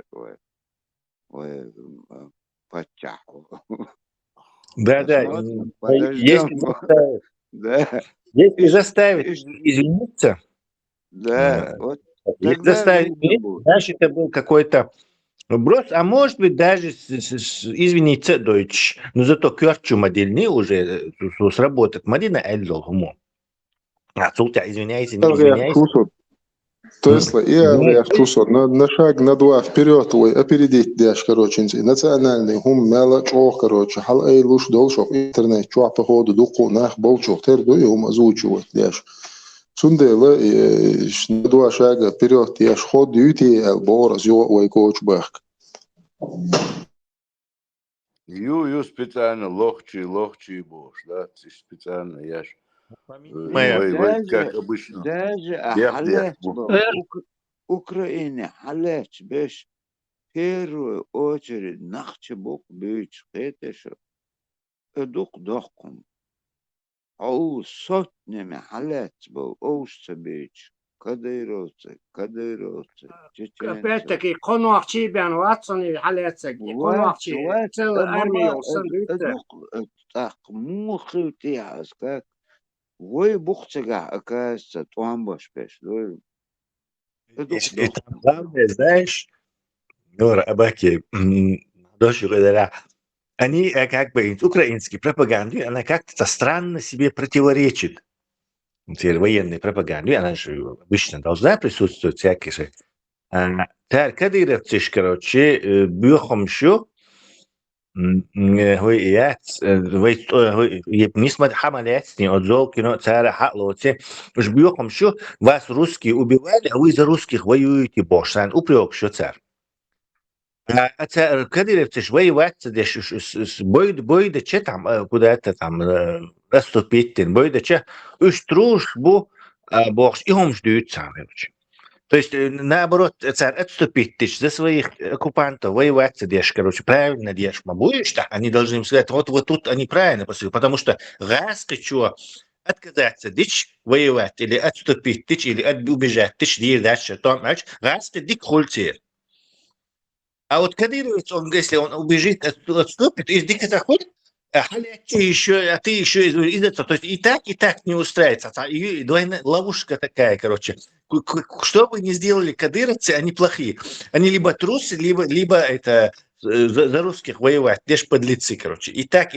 ой пачаху да, подождем да если заставить извиниться, да вот если заставить извиниться, значит, это был какой-то брос, а может быть даже, извините, дойч, но зато кёрчу модельни уже сработать, модельна эльдол гумо. А султя, извиняйся, не извиняйся. Тесла и Авиахтусо на шаг, на два вперед, опередить дяш, короче, национальный гум мела чох, короче, хал эй луш долшов интернет, чуа походу дуку нах болчох, терду и гум озвучивать дяш. Сундела на два шага вперед, я ход дьюти элбор, зё ой коуч бах. Ю специально лохчи бош, да, специально яш. Как обычно. Даже халет Украине халет беш в первую очередь нахчебук бич это что дух дохком. Ау сотнями халет был оушца бич. Кадыровцы, чеченцы. Опять-таки, конуах чибян, ватсони халецек, конуах чи, целая армия усандыта. Так, мухи тяз, как вы бухцега, оказывается, туамбаш пеш. И там главное, знаешь, Нора Абаки, дочь говоря, они как бы украинские пропаганды, она как-то странно себе противоречит. Теперь военной пропаганде, она же обычно должна присутствовать всякие же. Кадыровцы, короче, бьёхом несмотря хамалецни от золкино царя хатлоце, уж бьёхом вас русские убивали, а вы за русских воюете, бошсан, упрек, что царь. А царь Кадыровцы ж воевать, бойда че там, куда-то там расступить, бойда че, уж дружбу, бошь, и он ждет сам, То есть, наоборот, царь отступить за своих оккупантов, воевать, короче, правильно дешь, будешь, так, они должны им сказать, вот тут они правильно поступили, потому что раз что отказаться, дичь воевать, или отступить, дичь, или убежать, дичь, дальше, то, значит, раз дик хульцер. А вот Кадыровец, если он убежит, отступит, из дика заходит, а ты еще из этого, то есть и так не устраивается. И двойная ловушка такая, короче. Что бы ни сделали кадыровцы, они плохие. Они либо трусы, либо это за русских воевать, лишь подлецы, короче. И так.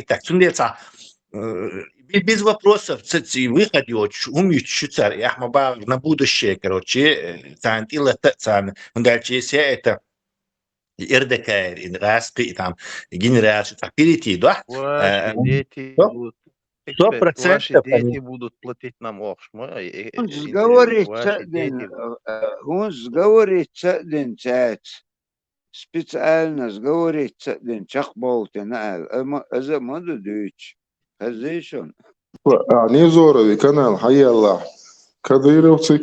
Без вопросов, выход умеют царь, Ахмабар на будущее, короче, дальше, если это Эрдекайр, Распи, там, генерал, так перейти, да? Ваши дети будут, ваши дети будут платить нам Он сговорится один цец. Специально сговорится один чахболтин, за моду дюч. Хазишон. Не зорови канал, хаялла. Кадыровцы, и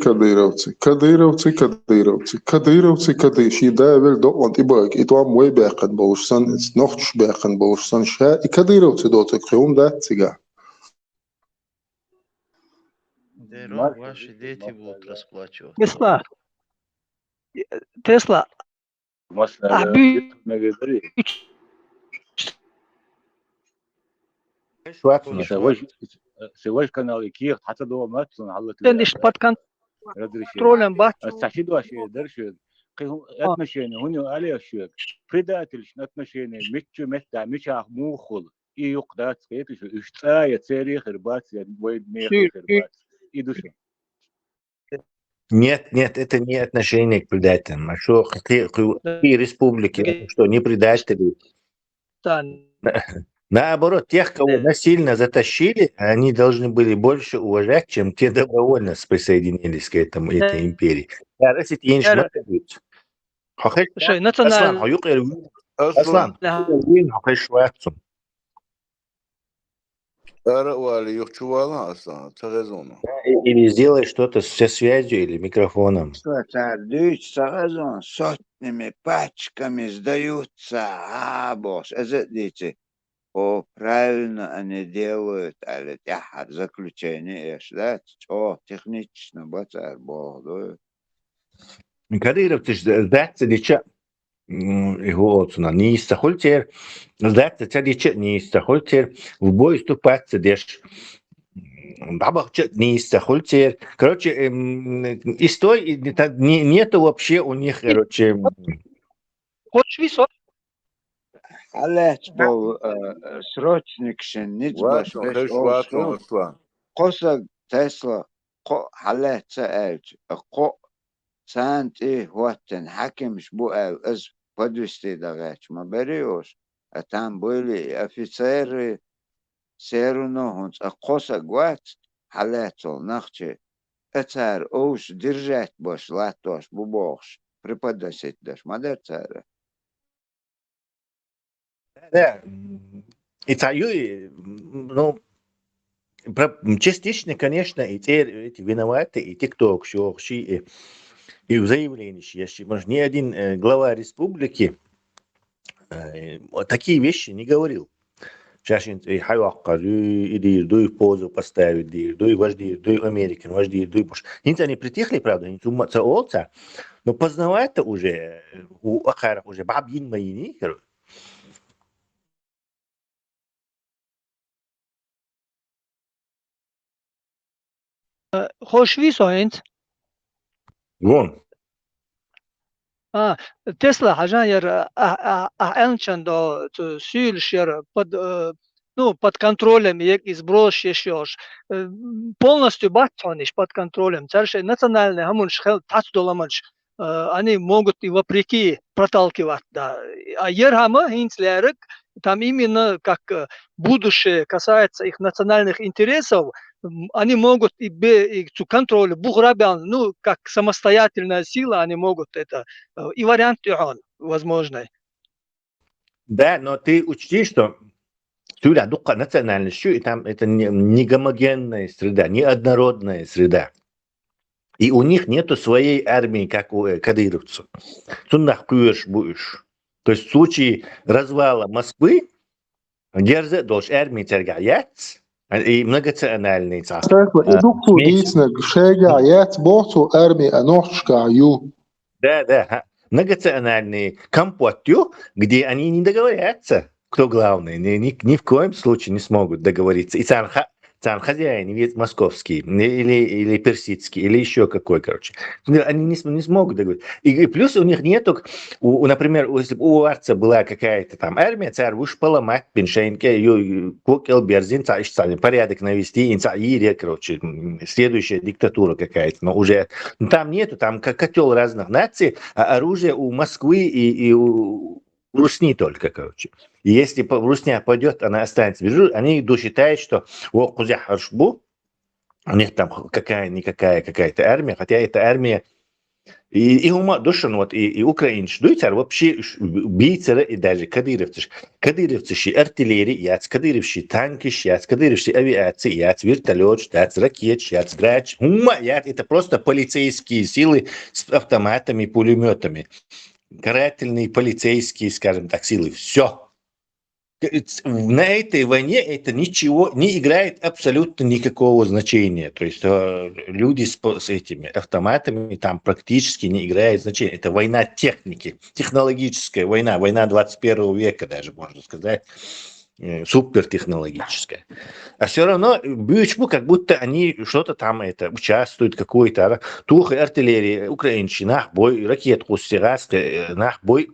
да, вел до он ибак, и то мой бэкан боушсан, нохч бэкан боушсан ша, и кадыровцы дотек, хум да, цига. Ваши дети будут расплачиваться. Тесла, مسألة مقدري Шварцман. سواج كانوا كير حتى دو ماتون على إيش باد ردري شيء كنترولم بات استعشد واشي درش قيهم اتمشيني هوني عليه شيء بريداتلش اتمشيني مش مو خل اي يقدات قيتش اشتاية تاريخ رباط ويد ميخ رباط يدوشو Нет, это не отношение к предателям. А что, какие республики, это что, не предатели? Наоборот, тех, кого насильно затащили, они должны были больше уважать, чем те добровольно присоединились к этой империи. Если ты не смотришь, شيء نتنال أصلاً Шварцман. Или сделай что-то со связью или микрофоном. Сотнями, пачками сдаются, босс, о, правильно они делают, але тяхат заключение, да, о, технично, бацар, бог, да. Кадыровцы сдаться леча его не истахольтер, сдаться леча не истахольтер, в бой ступаться дешь. Баба не истахольтер. Короче, истории нету вообще у них, короче. Хочешь висок? Алец был срочник шен, ниц баш беш олшо. Коса Тесла, ко халец элч, ко سانت إيه واتن حكم شبو از بدوستي دغاش ما بريوش اتام بولي افيسير سيرو نوهنس اقوسا قوات حالاتو نخشي اتار اوش درجات باش لاتوش ببوخش преподносить дашь мадер цара. Да, и царю, ну, частично, конечно, и те эти виноваты, и те, кто и в заявлении, если может, ни один глава республики такие вещи не говорил. Сейчас и хайваккар, и дуй позу поставить, дуй вожди, дуй Американ, вожди, дуй Буш. Они притихли, правда, они туматься олца, но познавать-то уже у Ахара уже бабьин моини, короче. خوش ویسو انت Вон. Tesla حاجة ير أنشان до سيل شير под контролем и сброс еще полностью батониш под контролем. Царь национальный хамунш хел тац доламанш они могут и вопреки проталкивать, да. А ерхама хинцлерик там именно как будущее касается их национальных интересов, они могут и контроль буграбян, ну как самостоятельная сила, они могут это и вариант он возможный. Да, но ты учти, что сюда духа национальностью, и там это не гомогенная среда, не однородная среда. И у них нету своей армии, как у кадыровцев. Туннах куешь будешь. То есть в случае развала Москвы, Герзе должен армии тергать и многонациональный царь. Да. Многонациональный компотью, где они не договорятся, кто главный, ни в коем случае не смогут договориться. И сам хозяин, вид московский, или персидский, или еще какой, короче. Они не смогут договориться. И плюс у них нету, например, если бы у Арца была какая-то там армия, царь уж поломать, пеншеньке, кукел, берзин, порядок навести, короче, следующая диктатура какая-то, но уже там нету, там котел разных наций, а оружие у Москвы и у Русни только, короче. И если Русня пойдет, она останется. Они считают, что у них там какая-никакая какая-то армия, хотя это армия и ума душен, вот, и украинцы, дуйцар вообще бийцары и даже кадыровцы. Кадыровцы артиллерии, яц, кадыровцы танки, яц, кадыровцы авиации, яц, вертолет, яц, ракет, яц, грач. Ума, яц, это просто полицейские силы с автоматами, пулеметами. Карательные, полицейские, скажем так, силы. Все. На этой войне это ничего не играет абсолютно никакого значения. То есть люди с этими автоматами там практически не играют значения. Это война техники, технологическая война, война 21 века даже, можно сказать, супертехнологическая. А все равно почему как будто они что-то там это участвуют, какой-то тух артиллерии, украинщина, бой, ракет хустираска, бой.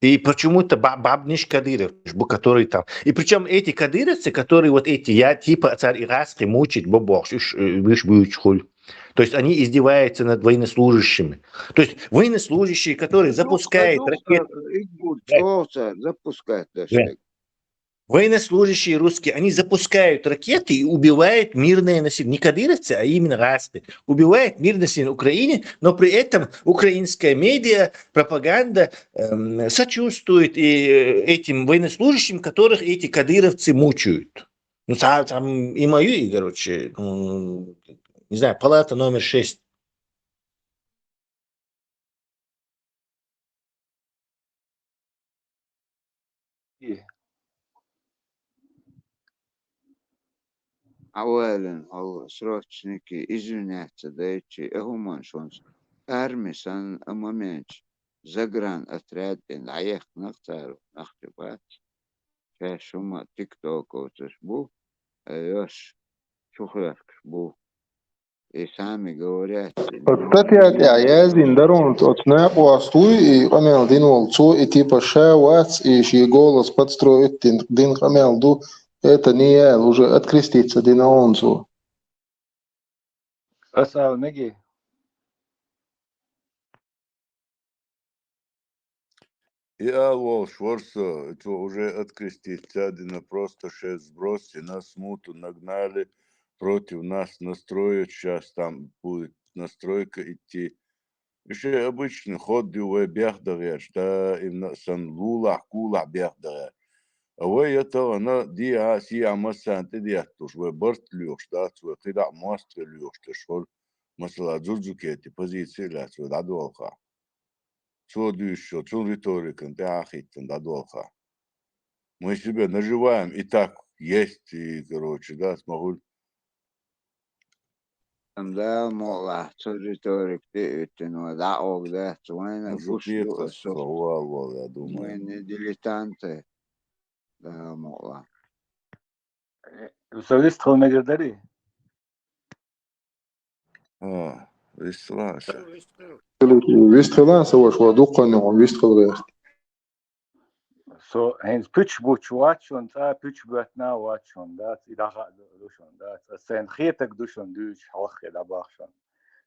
И почему-то бабниш Кадыров, который там. И причем эти кадыровцы, которые вот эти, я типа царь иракский мучить, бобок, то есть они издеваются над военнослужащими. То есть военнослужащие, которые запускают ракеты. Запускают. Военнослужащие русские, они запускают ракеты и убивают мирное население. Не кадыровцы, а именно расты. Убивают мирное население Украины, но при этом украинская медиа, пропаганда сочувствует и этим военнослужащим, которых эти кадыровцы мучают. Ну, там и мою, и, короче, не знаю, палата номер 6. أولا الله سراتشنكي إجنات دايتشي أهمان شونس أرمسان أمامينش زجران أتراد إن عيخ نختار نختبات فاشوما تيك توك وتشبو أيوش شوخلك بو إسامي говорят. Кстати, я зиндарон отсна пластуй и камел дин волцу и типа шавац и ши голос подстроит дин камел ду это не я уже откреститься дина онцу. أسأل نجي Я Шварца, это уже откреститься, просто 6 сбросьте, нас смуту нагнали, против нас настроят, сейчас там будет настройка идти. Еще обычный ход дюве бехдагер, что им сан лулах кулах бехдагер. А вы это она диа сия масан ты диатуш, вы борт люш, да, вы кида мост люш, ты шел, масла дзудзукети позиции ляц, вы дадолха. Что еще, что риторика, да, ахитан дадолха. Мы себя наживаем, и так есть, и, короче, да, смогу. Да, мола, риторик ты это, ну да, да, Ну, что это сховал, я думаю. Мы не дилетанты, да, мола. وسويستخل مجردري Веселаша. Вестхеланса вошло духану, вестхелвест. So hens pitch buch watchon ta pitch batna watchon dat idaga dushon dat sen khietek dushon duch halch da bachshon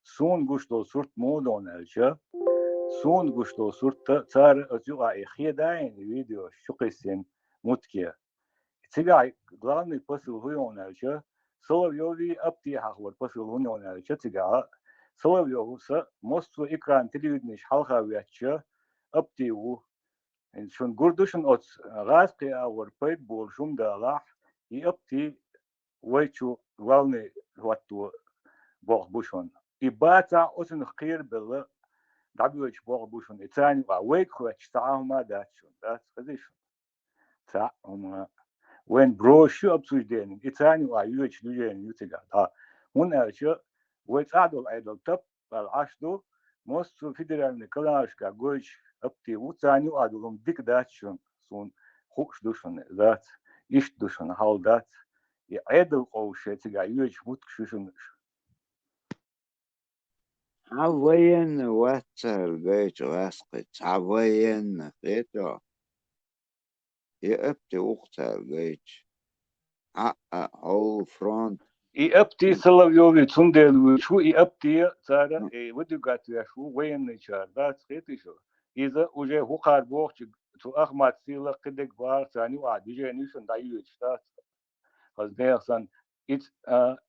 sun gusto surt modon elche sun gusto surt tsar azuga khiedain video shuqisin mutkia tsiga главный посыл хуйон элche Соловьёви апти хахвар посыл хуйон элche tsiga Соловьёв с мосту экран телевидный халхавяча апти у شون گردشون از غاز که آور پید بولشون داله ای ابتی ویچو والنی واتو باغ بوشون ای باتا اصلا خیر بله دبیوش باغ بوشون اتانی و ویک خوش تعاهم داشون داست خدیشون تعاهم وين بروشو ابسوش دين اتانی و یوش دوجین یوتیگا دا اون ارشو ویت عدل ایدل تب بالعشدو مستو فدرال نکلاش کا گوش ابتي وتاني وادلهم ديك داتشون سون خوش دوشون ذات ايش دوشون حال ذات يعدل قوشة تيجا يوش متكشوشون عوين واتر بيت واسقط عوين قيتو يأبتي وقتها بيت all front اي ابتي سلويوفي تسندل شو اي ابتي صار اي ودو قاتو شو وين نشار ذات قيتي شو إذا وجه هو قاربوخ تو أخمات سيلا قدك بار ثاني وعد بيجي نيشون دايو يشتات خزني أصلا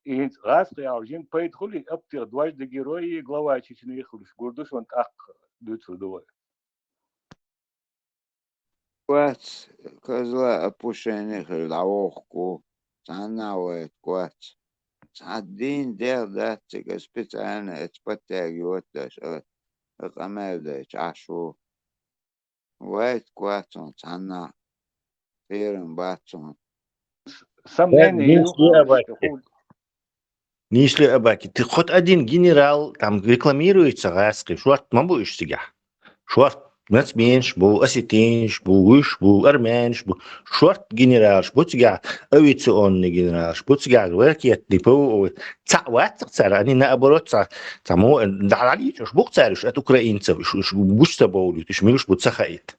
إنت غاز قيارجين بيد خلي أبتر دواج دقيروي غلوا تشيني خلش قردوش وانت أق دوتو دوا كوات كذا أبوشيني خلعوخكو تعناويت كوات تعدين دير داتك اسبتانا اتبتاق يوتاش اقامل دايش عشو وايت كواتون تانا Эрен бацун. Сомнения Нишли Абаки, ты хоть один генерал там рекламируется, раски, шуарт мамбуешь себя. Шуарт нацменш, бу осетинш, бу выш, бу армянш, бу шуарт генерал, шпуцга, авиационный генерал, шпуцга, ракетный, ПВО. Цават, они наоборот, тому, дали, шбук царишь, от украинцев, будь с тобой, ты шмилюш, будь сахает.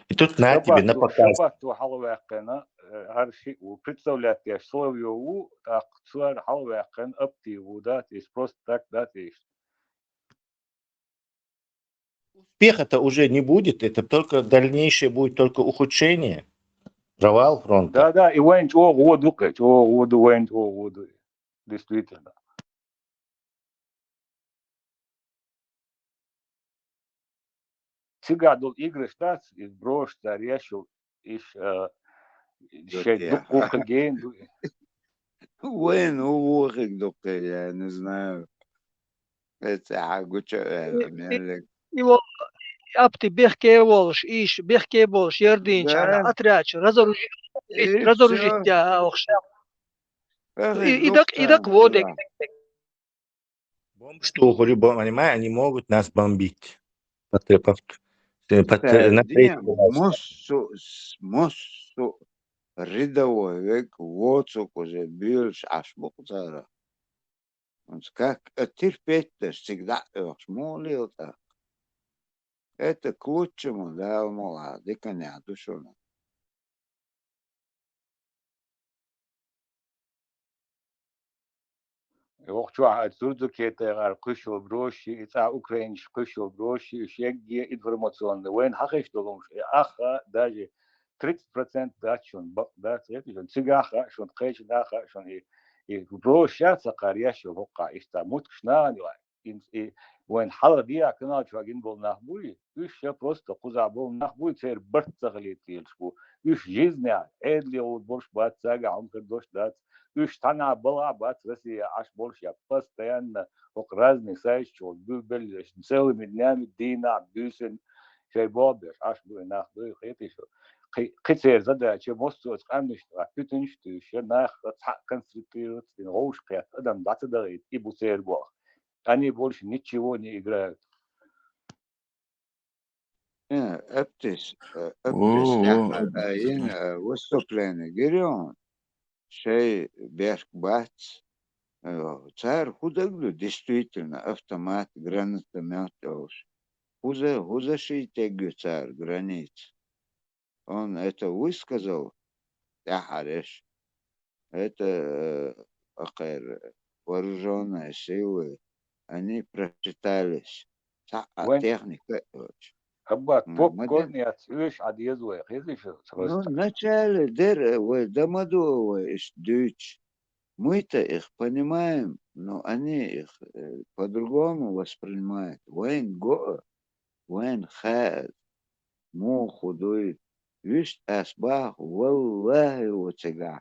И тут на тебе на показ. Шабату халвакена, арши, представлять я словью, так цвар халвакен аптиву, да, то есть просто так, да, то есть. Успеха-то уже не будет, это только дальнейшее будет только ухудшение, провал фронта. Да, и воин о воду, воин о воду, действительно. Сега дол игры штат, из брош, решил, из дукуха гейн. Воин увохик, доктор, я не знаю. Это агуча, мелек. Его апти бехке волш, иш бехке волш, ярдинч, она отряч, разоружить тебя, охшам. Идак водик. Бомб что, понимаешь, они могут нас бомбить. Моссу рядовой век, воцук уже більш аж бухтара. Как терпеть-то всегда молил так. Это к лучшему, да, мала, да коня душона. Вохчуа Турдукетер, Кушел Броши, это украинский Кушел Броши, шеги информационный. Войн хахиш доломш, аха даже 30% дачун, да, это же цыгаха, шон кэч даха, шон и Броши цакарьяш вокка, иста муткшна дела. И войн хала дия канал чвагин был нахбуй, еще просто кузабол нахбуй, цер бартцаглит тельшбу. Уж жизнь, эдли от борш бацага, он кадош дат. Уж тана была бац Россия аж больше постоянно ок разных сайчев был целыми днями дина бюсен шайбобер аж был нахуй это еще кцер задача мосту скамниш пютинш ты еще нах конструирует роушка адам датадает и бусербо они больше ничего не играют. Эптис, выступление Гирион, шей Берг Бац, царь худоглю, действительно, автомат, гранатомет, хуза шейтегю царь границ. Он это высказал, я хареш, это вооруженные силы, они прочитались, техника. Аббат попкорн я цвеш адъездуя, хезише Ну, вначале домодового дичь. Мы-то их понимаем, но они их по-другому воспринимают. Вайн го, вайн хад, му худой, вишь асбах, валлахи ватага.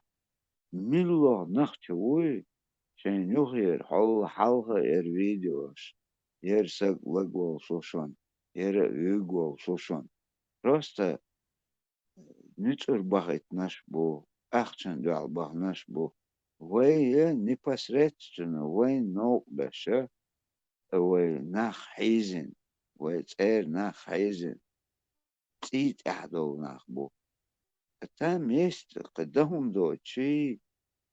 Милло нахчуй, шенюхер, халха видеош. Ерсак лагвал сушон, вигвал сушон. Просто ничего бахать наш был, ахчан дал бах наш был. Вы непосредственно, вы нокбеша, вы нахизин, вы цер нахизин, цит ахдол нахбу. Там есть, когда он дочи,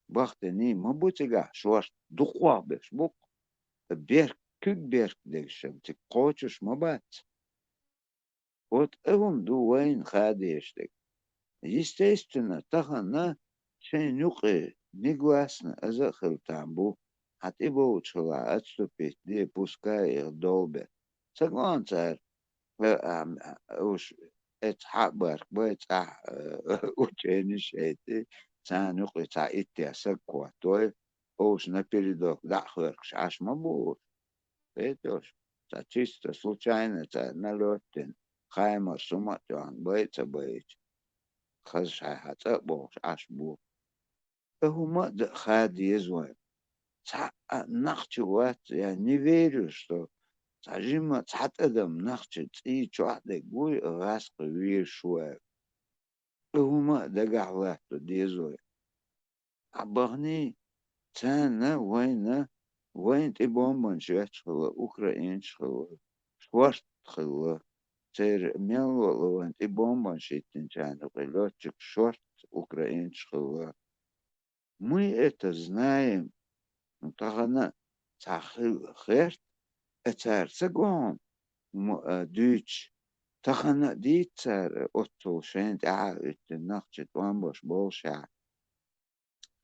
бахтани, мабутига, шваш, духва беш, бук, берг, кюк берг дешем, ты хочешь мабат. Вот он дуэйн хадештек. Естественно, тахана шенюкы негласно азахал тамбу, а ты бы учила отступить, где пускай их долбят. Согласен, царь, уж это хабар, будет учение шейты, цанюкы цаитя сакватой, уж напередок дахверкш, аж мабу. Это уж чисто случайно, царь налетен, хаймар суматюан, боится боится. خزشة حتى بوش عشبو هما خاد يزوي نخشوات يعني не верю, что сажима цатадам нахчет и чуадек буй раск вишуэ. هما دقعلاتو ديزوي عبغني تانا وين تبون من شوية خلا أوكرانيا خلا شوارت خلا تير ميلو وين تبون من شيتين تانا قلوتشك شورت أوكرانيا خلا мы это знаем طغنا تاخل خير اتار سقوم دوتش تخنا ديتر أوتو شين تعال النقش توامبوش بولشع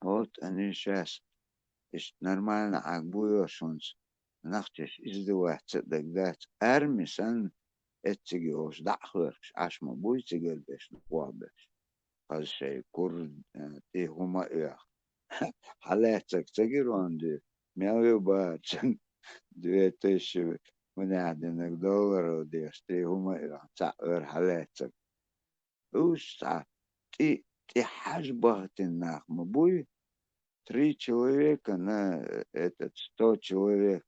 вот они сейчас нормально акбуёшунс нахчеш издеваться тогда армисан этигиош дахлерш ашма буйтигер беш дуабеш قال كرد تي هما إيه حالاتك تجرون دي مياوي باتشن دويتش من عندنا دولار ودي تي هما إيه تعور حالاتك وش تي حاجبه تناخ مبوي 3 человека на этот 100 человек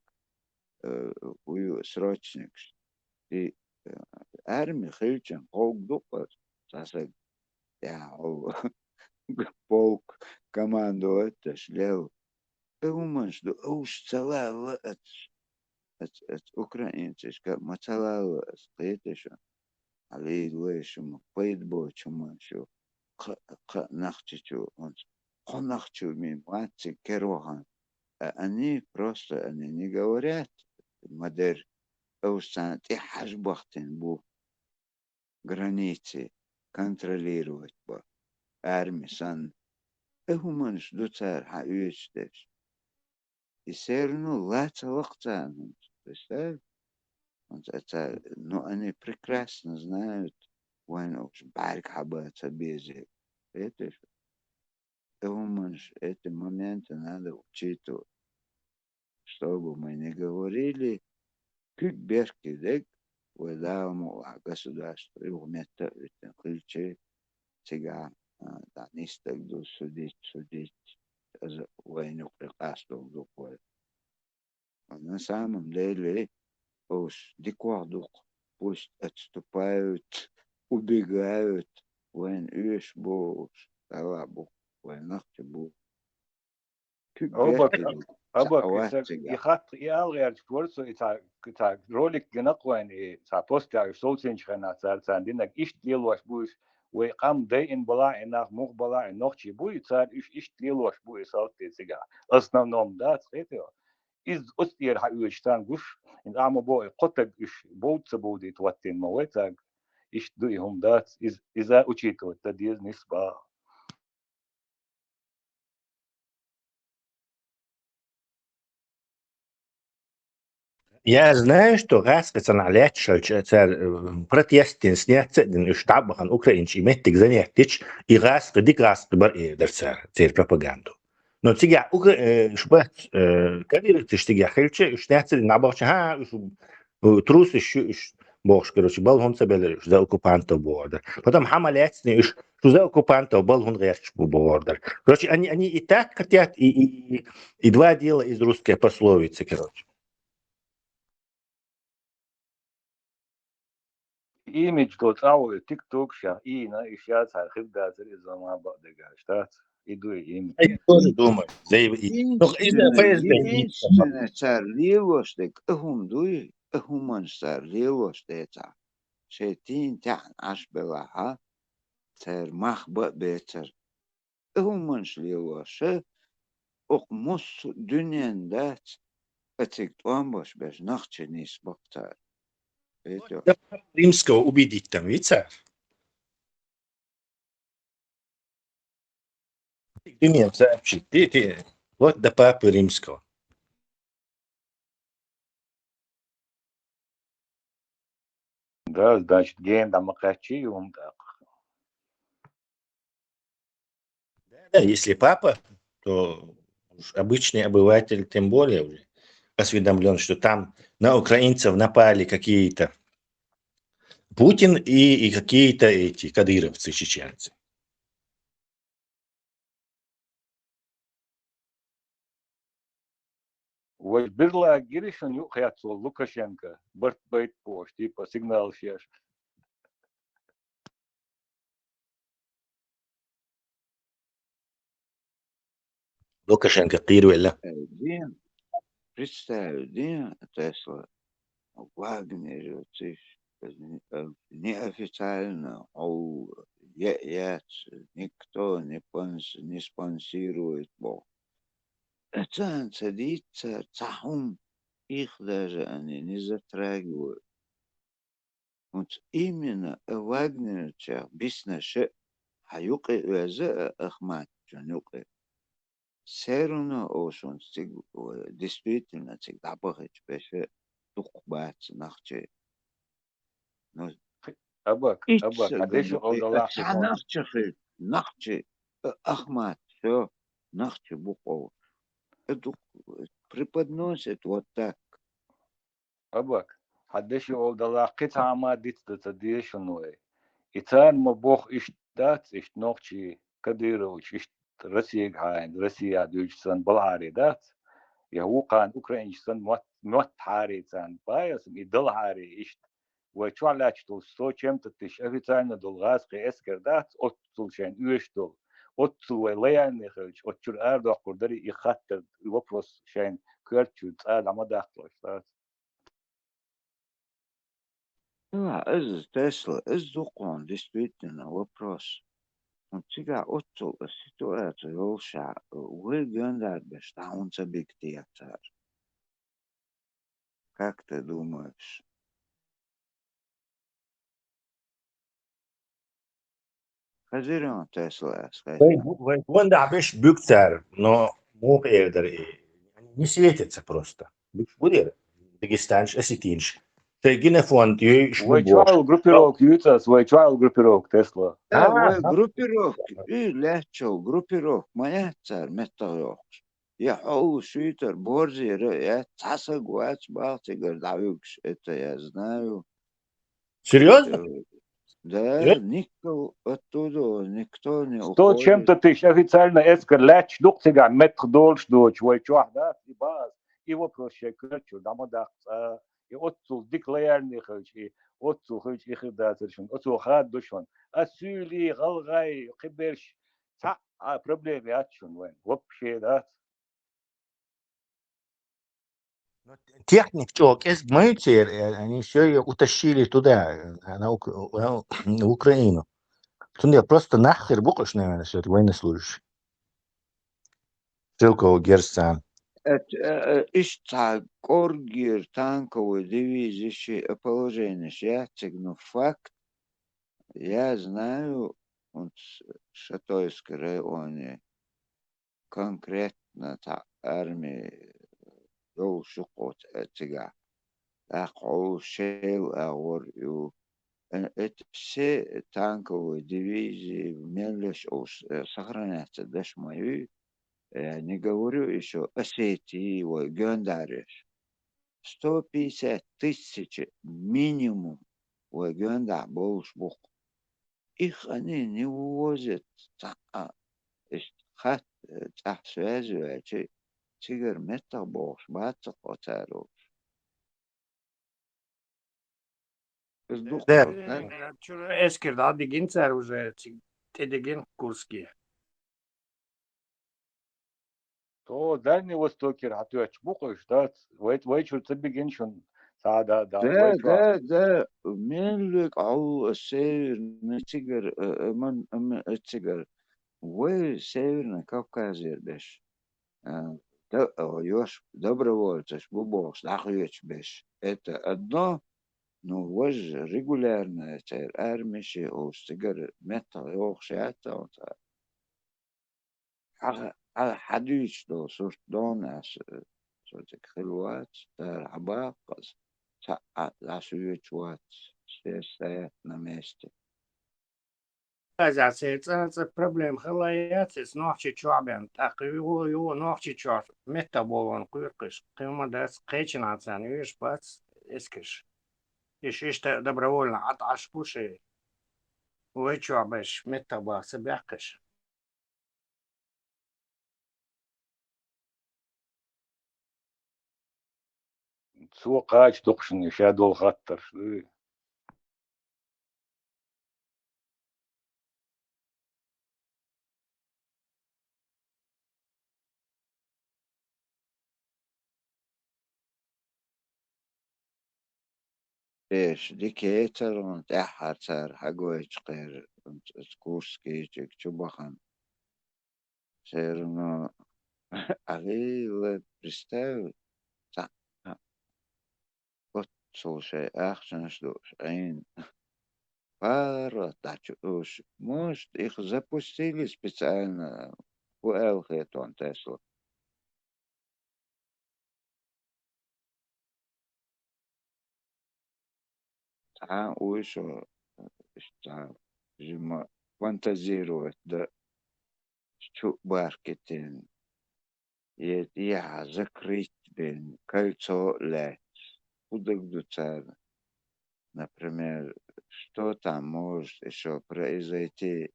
срочник. И армия хильчен полк сасак я полк команду это шлел. Уманш до уж целая от украинцев как мацала стоит еще. Але лишь мы поедбо чему еще нахчичу он хонахчу ми мать керохан. Они просто они не говорят модер أوسان تحاج بختن بو границы контролировать бо армии сан منش دو تار حقيقش داش يسيرنو لا توقتان представь но они прекрасно знают وين уж барк хабаться безе это منش эти моменты надо учитывать чтобы мы не говорили как берки дек ودعموا государство ومتى الخليج تجا دانيستك دو судить وين قاستو دوك на самом деле уж диквардук пусть отступают убегают وين ايش بوش талабу وين нахтебу أبغى يخط يالغير شورسو إتا رولك جنقوين إتا بوست يا صوتين شخنا صار دينك إيش تليلوش بوش وقام داين بلا إنك مخ بلا إنك شيء بوي صار إيش تليلوش بوي صوت تيجا أصلا نوم ده خيته إز أستير حيوشتان قش إن عم بوي قطع إيش بوت بودي توتين موتك إيش دويهم ده إذا أشيتو تديز نسبة Я знаю, что раз националять протестин снять штабахан украинч иметь занятич и раз дик раз цер пропаганду. Но тига шбат кадир тига хельче снять наборч трус бош короче бал он себе за оккупантов бордер. Потом хамалять что за оккупантов бал он реч бордер. Короче они и так хотят и два дела из русской пословицы, короче. إيمج دوت أو تيك توك شا إينا إشياء هالخدة زي زمان بعد جاشتات يدوي إيمج. Я тоже думаю. единственное царь лилоштек дуй царь лилоштеца шетин тян аш белаха царь мах бетер منش лилоше ок мус дünende этик туамбош без нахченис бактар. Римского убедить там, видите? Ты мне сообщи, ты, вот до папы римского. Да, значит, ген дамакачи так. Да, если папа, то обычный обыватель тем более уже осведомлен, что там на украинцев напали какие-то Путин и какие-то эти кадыровцы, чеченцы. Вот бирла гиришен юхятсо Лукашенко, барт байт пош, типа сигнал шеш. Лукашенко قير ولا Дин, представь, Дин Тесла, Вагнер, неофициально, никто не спонсирует Бог. Это садится, цахум, их даже они не затрагивают. Вот именно Вагнерча, биснаше, хаюки везе ахмат, джанюки. Все равно ошон действительно всегда бахать пеше тухбац нахче. Но أبك итса قديش гану أوضلاع كمان нахче ахмат все нахче бухов. Это преподносит вот так. أبك قديش أوضلاع قطعة ما ديت تديش نوي إتان مبوخ إش دات إش نوخشي كديروش إش رسيق هاين رسيا دوش سن بلعاري دات يهوقان أوكرانيش سن موت هاري تان بايس إدل هاري إش وشوالاتش تو سو چمتتش أفيتانا دول غاسقي إسكر دات أوتل شين أوشتل أوتل ويليان نخلش أوتشور أردو قردري يخطر يوبروس شين كيرتشو تسال عما داخلش دات Да, из Тесла, из Дукон, действительно, вопрос. Он тебя отцу ситуацию волша, вы гендарбеш, да он объектив царь. Как ты думаешь? Хазирон Тесла, сказать. وين عبش بيكتر но مو بيقدر يعني не светится просто. Бюкс будет. Дагестанш, осетинш. Тегина фонд ей шмубош. ويتشوال جروبيروك يوتاس ويتشوال جروبيروك تسلا Вы группировки, и легче, группировка, моя царь, металлург. Я хол шутер, борзый, я цаса гуац, балтигар, давюкс, это я знаю. Серьезно? Да, никто оттуда, никто не sto уходит. чем-то тысяч официально эскер ляч дуктига метр дольш доч войчуах да и баз и вопрос шекерчу дамадах и отцу диклеярный хыч и отцу хыч их да зершин отцу хад душон асюли галгай киберш та проблемы атшун вен вообще да Техник чок, есть мою цель, они все ее утащили туда, в Украину. Тунде просто нахер букаш, наверное, все это военнослужащий. Ссылка у Герсан. Ишта коргир танковой дивизии положение, я цигну факт, я знаю, он Шатойский районе, конкретно та армии, يو شقوت اتجاه اقعو شيل اغور يو اتسي تانكو دивизии мелеш او сохраняться даш мою не говорю еще Осетии его гендариш 150 тысяч минимум в генда болшбук их они не вывозят хат связывая تيجر متى بوش بات قتالو Да, Эскер, да, дигин царь уже, те дигин курские. то дальний востокер хатуяч букаш да войчур цебигеншун сада да войчуах ده ملك عو السير نتيجر من تيجر وسيرنا كوكازير بش يوش добровольцев бубокс дахуеч беш это одно но вож регулярная царь армия остигар метал يوخشاتا على حديث دو سوش دوناس سوتك خلوات دار عباقز لاسويت وات стоят на месте. Это проблем халаяцис, нохчи чуабен, так его нохчи чуаб, метаболон, куркиш, кымадас, кэчинацан, виш бац, эскиш. Ишишта добровольно аташ пуши, вы чуабеш, метаба, собякаш. سوقاش دقشن يشادو الخطر إيش ديكيتر تحر صار حقويش غير كورسكي чубахан все равно але представь вот слушай ахшен что ein пара уж может их запустили специально у Элхетон Тесла. Уж жма фантазировать, да, что маркетинг, я закрыть бен кольцо лет, куда гдуцер, например, что там может еще произойти,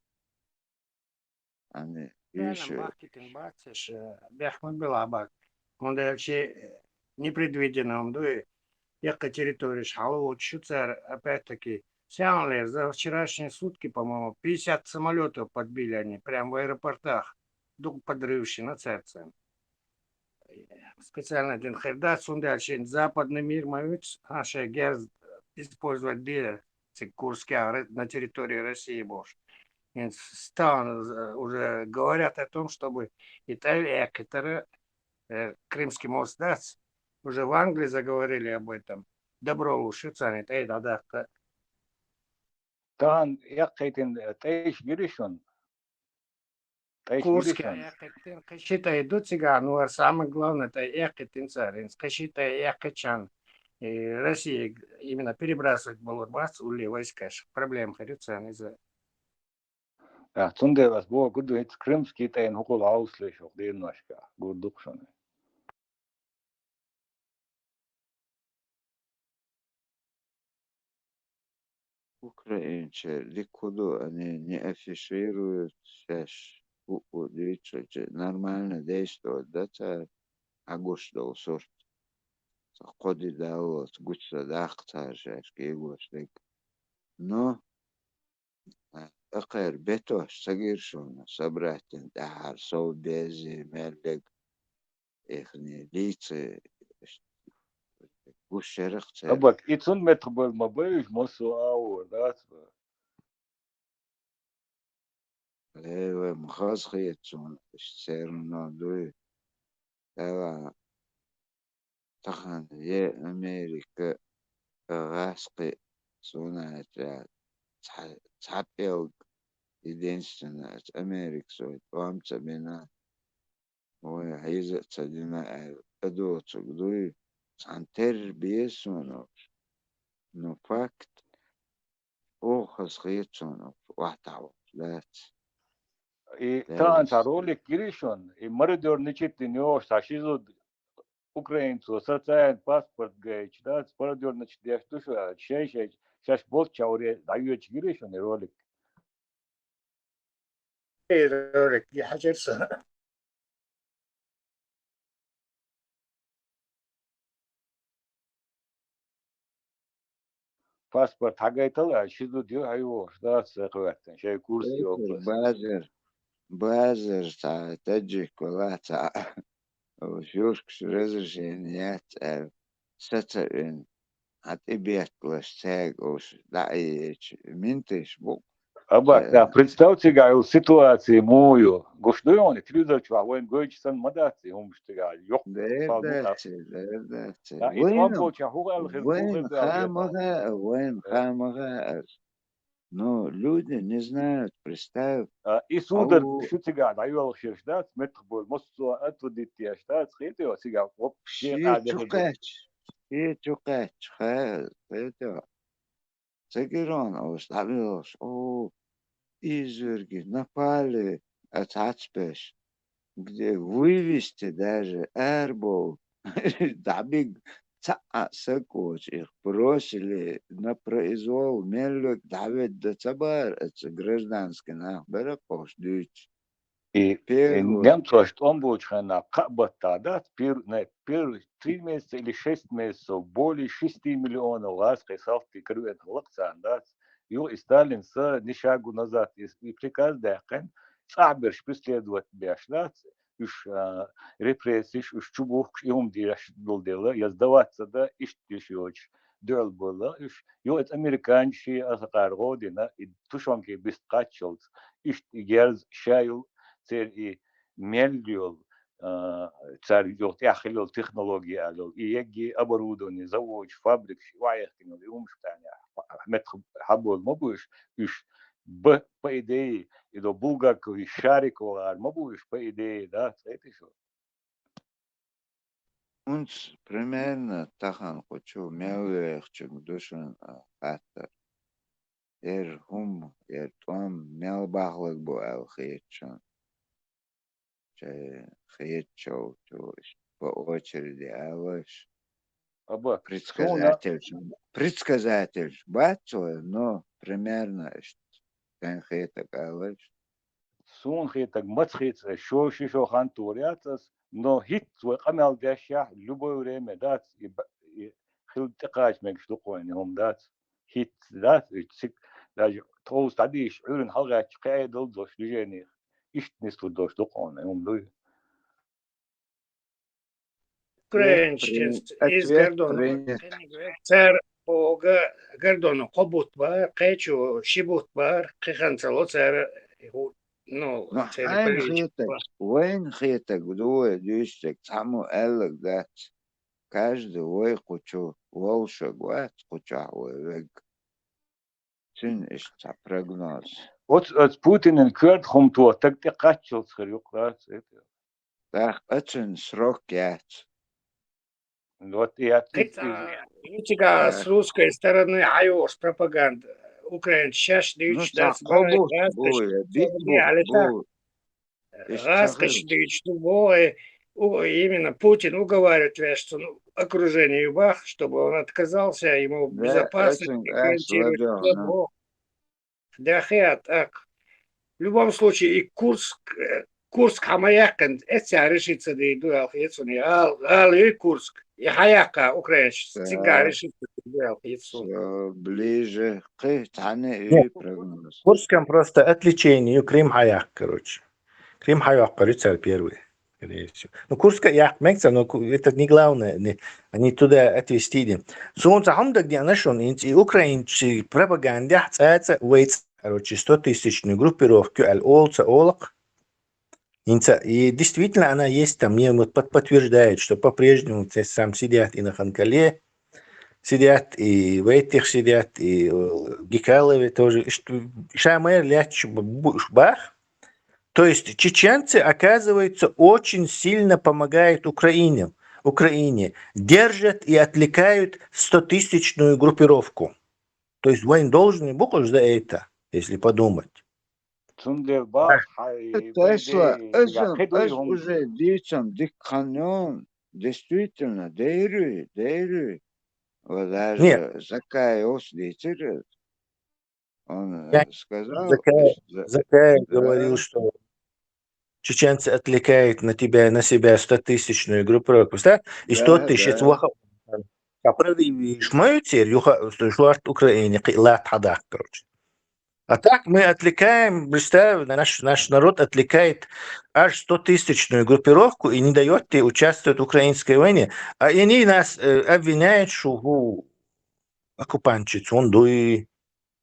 они Реально еще, маркетинг бачиш, бяхман была бак. Он дальше непредвиденном, да, яка территория шалу, шуцер, опять-таки, Сянлер за вчерашние сутки, по-моему, 50 самолетов подбили они, прямо в аэропортах, дух подрывший на сердце. Специально один хердат, он дальше западный мир, моют, наши герз использовать дилер, Курске, на территории России, боже. Стан уже говорят о том, чтобы Италия, которая Крымский мост даст, уже в Англии заговорили об этом. Добро ушицаны, тай да. Тан яққайтын тайш гиришон. Курске яққайтын, кашита идут цыган, но самое главное, это яққайтын царин, кашита яққачан. И Россия именно перебрасывать Балурбас, ули войска, проблем харюцан из-за. Цунде вас бо гуду хит крымский тайн хукул ауслеш ох дейнашка гудукшон. украинцы, ликуду они не афишируют сейчас, нормально действуют, да, царь, агуштол сорт. قدي داوت قلت داقتها شاشكي وشلك نو أقير بيتو صغير شون صبراتن دحر صو بيزي مالك إخني ليتي وشرخت أبك إتون متقبل ما بيش مصو أو دات ليه مخاز خيتون اشتيرنا دوي توا تخن يا أمريكا غاسقي سونا تعبيل единственное Америка стоит вам цабина ой хайза цадина адоцу гдуй сантер бесунов но факт охас хитсунов ватау лет и тан таролик гиришон и мордор ничит нёш ташизу украинцу социальный паспорт гейч да мордор ничит яштуша шей сейчас бот чауре даёч гиришон ролик ролик я хачерса. паспорт хагайтала шизу дю айо да сэкваттен шей курси область базер та таджик вала та шушкш разрешение сатарин от ibietlаш цегош да ич минтиш бу Абак, да, представьте, гаю ситуации мою. Гоштую он, телевизор чува, воин гойчсан мадаци, умштига, ёх, дердати. да, и вам поча, хугал хир, войн хамага. Но люди не знают, представь. И судар, шутига, даюал хир, да, сметхбол, мосту, атудити, да, схитио, сига, оп, чукач, это. Цегерон, оставилось, изверги напали от Ацпеш, где вывести даже Эрбол, Дабиг Сакоч, их бросили на произвол Меллик Давид Дацабар, это гражданский нахбера пошдуть. И немцы, что он был на Кабата, да, первые 3 месяца или 6 месяцев, более 6 миллионов лаской салфи крует лаксан, да, и Сталин с нешагу назад и приказ дакан, саберш преследовать бешнат, уж репрессии, уж чубух, и дираш был дело, я сдаваться, да, и что еще. دول بولا إيش يوت أمريكان شيء أثقال غودنا تشون كي بيستقاتشلت إيش يجرز شايل تير مليون صار يوت يأخلوا التكنولوجيا على يجي أبرودون يزوج فابريك شيء واعي كنا اليوم شو تاني أحمد حبول ما بوش إيش بإيديه إذا بوجا كوي شارك وغار ما بوش بإيديه ده سيتي شو Uns примерно тахан хочу мелвехчик душан хаттер. Хум том мел бахлык бу эл хейтчан. Хейтчоу, то есть по очереди алыш. أبا Предсказатель бачу, но примерно كان خيتك алыш. سون خيتك ما تخيت شو خانتورياتس نو هيت وقمل داشيا لبو ريم دات خل تقاش مك شلقوني هم دات هيت دات تسك لاج توس تعديش عورن حلقة قاعد دوش لجاني إيش نسلو دوش لقوني هم دوي Ukrainski iz Gardona. Cer poga Gardona qobut bar, qechu shibut bar, qixancalo cer ну, وين خيتك دوه ديشتك تعمو قالك ذات каждый ой кучу волшеб ват куча ой син ишта прогноз от Путин en kurt kom to так te qachel schriuqat так очень срок ят вот я Эти с русской стороны айос пропаганда. Украин сейчас дичь даст раскач дичь именно Путин уговаривает что окружение Юбах, чтобы он отказался, ему безопасность гарантирует. Да, так. В любом случае и Курск хамаякан, это решится да иду алхицуни, и Курск. И хаяка украинский всегда решится да алхицуни. Ближе к тане прогноз. Курском просто отличение Крым хаяк, короче. Крым хаяк, короче, первый. Ну, Курска яхмекса, но это не главное, они туда отвести. Солнце хамдак дианашон, и украинцы пропаганда, это уэйц, короче, 100-тысячную группировку, аль-олца, олак. И действительно она есть там, мне вот подтверждает, что по-прежнему сам сидят и на Ханкале, сидят, и в этих сидят, и в Гикалове тоже. Шамэр ляч бах. То есть чеченцы, оказывается, очень сильно помогают Украине, держат и отвлекают 100-тысячную группировку. То есть войн должен буквально за это, если подумать. Тесла, уже дичам, диканьон, действительно, дейрю. Вот даже Закай Осдитер, он сказал... Закай говорил, что чеченцы отвлекают на себя 100-тысячную группировку, и 100 тысяч это вахал. А правда, шмаютер, юхат Украине, лат хадак, короче. А так мы отвлекаем, представь, наш народ отвлекает аж 100-тысячную группировку и не дает ей участвовать в украинской войне. А они нас обвиняют, что оккупантчиц, он дуй,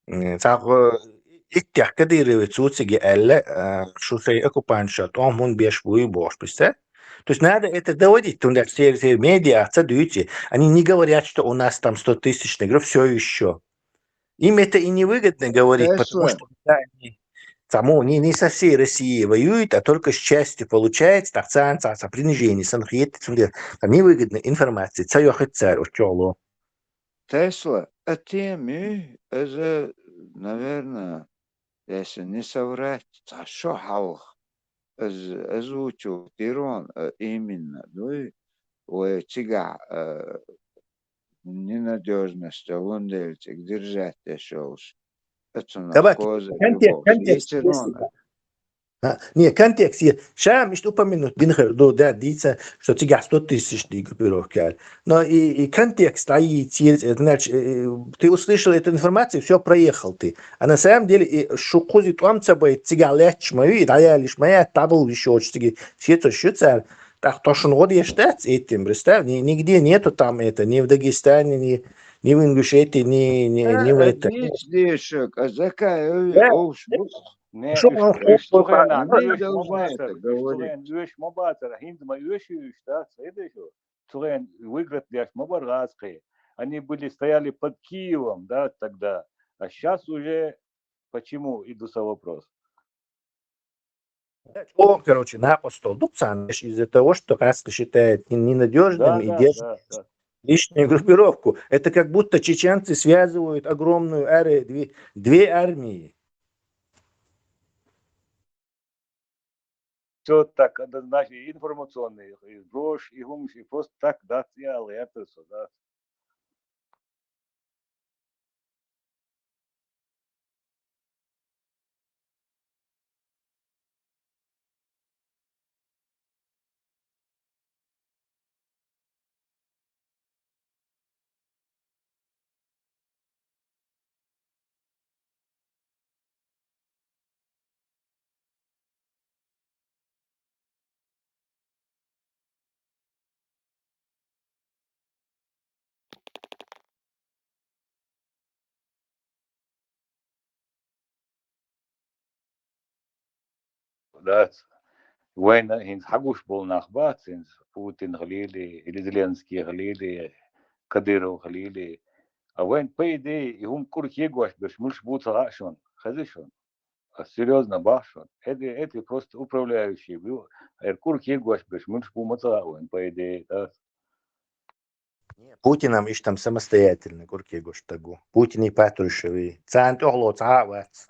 иттях кадыровый цуциги элле, что сей оккупантчат, он беш буй бош, представь. То есть надо это доводить, все медиа, они не говорят, что у нас там 100-тысячная группа, все еще. Им это и невыгодно говорить, потому что они не со всей России воюют, а только с частью получается, так санкция, принижение, санкции, там невыгодна информация. Тесла, а теми, это, наверное, если не соврать, а что халх, озвучил Тирон именно, ну и тига, ненадежность, лундельцик, держать шоуш. Это на козы. Не, контекст. Шам, что упомянуть, Бинхер, да, дится, что тига 100-тысячные группировки. Но и контекст, значит, ты услышал эту информацию, все, проехал ты. А на самом деле, шукузи там собой, тига лечь мою, и дая лишь моя табл еще очень, все то щуцар. Так то, что он есть этим, представь, нигде нету там это, ни в Дагестане, ни ни в Ингушетии, ни в этом. Дичь дешек, а закай, Да, оуш, Не, что он üç хочет, tuğena, не üç должны mabatır, это üç говорить. tuğen, üç mabatır, hindma üç да, это что? Туген выиграть для Мабарадской. Они были стояли под Киевом, да, тогда. А сейчас уже почему, идутся вопрос. О, короче, напросто Дуксан из-за того, что Хаска считает ненадежным и держит Да. лишнюю группировку. Это как будто чеченцы связывают огромную армию, две армии. Все так однозначно, информационные, и брошь, и гумш, и просто так, да, это все, да. Да, война, хин хагуш был нахбат, Путин галили, или Зеленский галили, Кадыров галили. А войн, по идее, и он курк егош, беш муж будет рашен, хазишен. А серьезно башен. Это просто управляющий был. А курк егош, беш муж будет рашен, по идее, да. Путиным иш там самостоятельно, Гурки Гоштагу. Путин и Патрушевый. Цан тохло цаавац.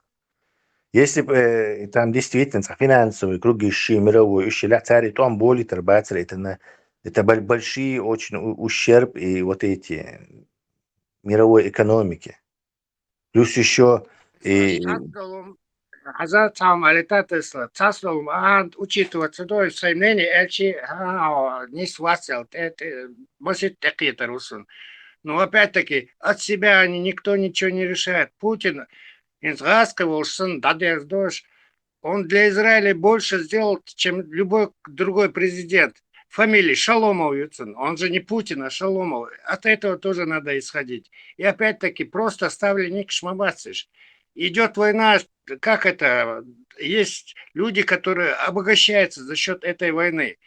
Если бы там действительно финансовые круги мировой, ищи цари, то он более торбацер, это большие очень ущерб и вот эти мировой экономики. Плюс еще и Азат сам алитатесла, цаслом, учитываться до мнение, эльчи, не свасил, это, может, такие русун. Но опять-таки, от себя они никто ничего не решает. Путин изгасковал сын, дадеш, он для Израиля больше сделал, чем любой другой президент. Фамилия Шаломов Юцин, он же не Путин, а Шаломов. От этого тоже надо исходить. И опять-таки, просто ставили ник шмабациш. Идет война, как это, есть люди, которые обогащаются за счет этой войны.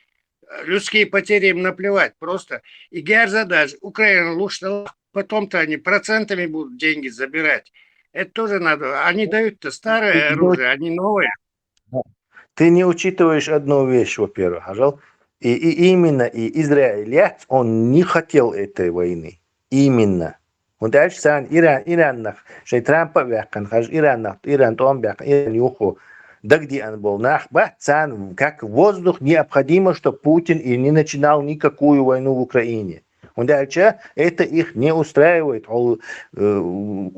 Людские потери им наплевать, просто. И Герзадаж, Украина лучше, потом-то они процентами будут деньги забирать. Это тоже надо. Они дают-то старое оружие, они новые. Ты не учитываешь одну вещь, во-первых, и именно и Израиль, он не хотел этой войны. Именно. Und da ist sagen, Iran nach, что Трампа вяхан, хаж Иран том вяхан, Иран юху, дагди он был нахба, сан, как воздух необходимо, чтобы Путин и не начинал никакую войну в Украине. Und дальше это их не устраивает.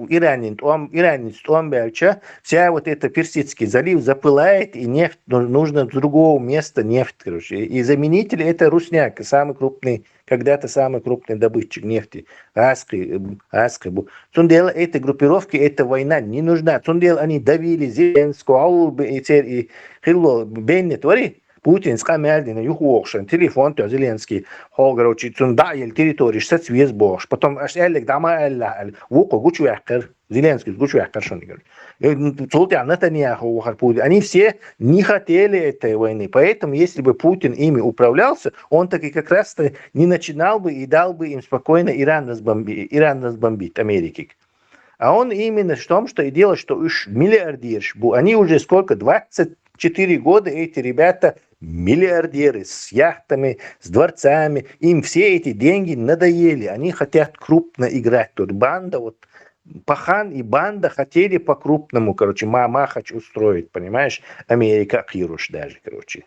Иранец том дальше, вся вот эта Персидский залив запылает, и нефть, нужно с другого места нефть, короче. И заменитель это Русняк, самый крупный, когда-то самый крупный добытчик нефти. Аскри. Сундел этой группировки, эта война не нужна. Сундел они давили Зеленского, и Хилло, Беннет, вари. Путин скамердина, юхуокшен, телефон, то Зеленский, короче, цундайл территории, штат свез бош. Потом аж элек дама элла, вуко гучу яхкер, Зеленский гучу яхкер, что они говорят. Цултян Нетаньяху, они все не хотели этой войны. Поэтому, если бы Путин ими управлялся, он таки как раз-то не начинал бы и дал бы им спокойно Иран разбомбить, Америки. А он именно в том, что и дело, что уж миллиардер, они уже сколько, 24 года эти ребята миллиардеры с яхтами, с дворцами, им все эти деньги надоели, они хотят крупно играть. Тут банда, вот Пахан и банда хотели по-крупному, короче, махач устроить, понимаешь, Америка, Кируш даже, короче,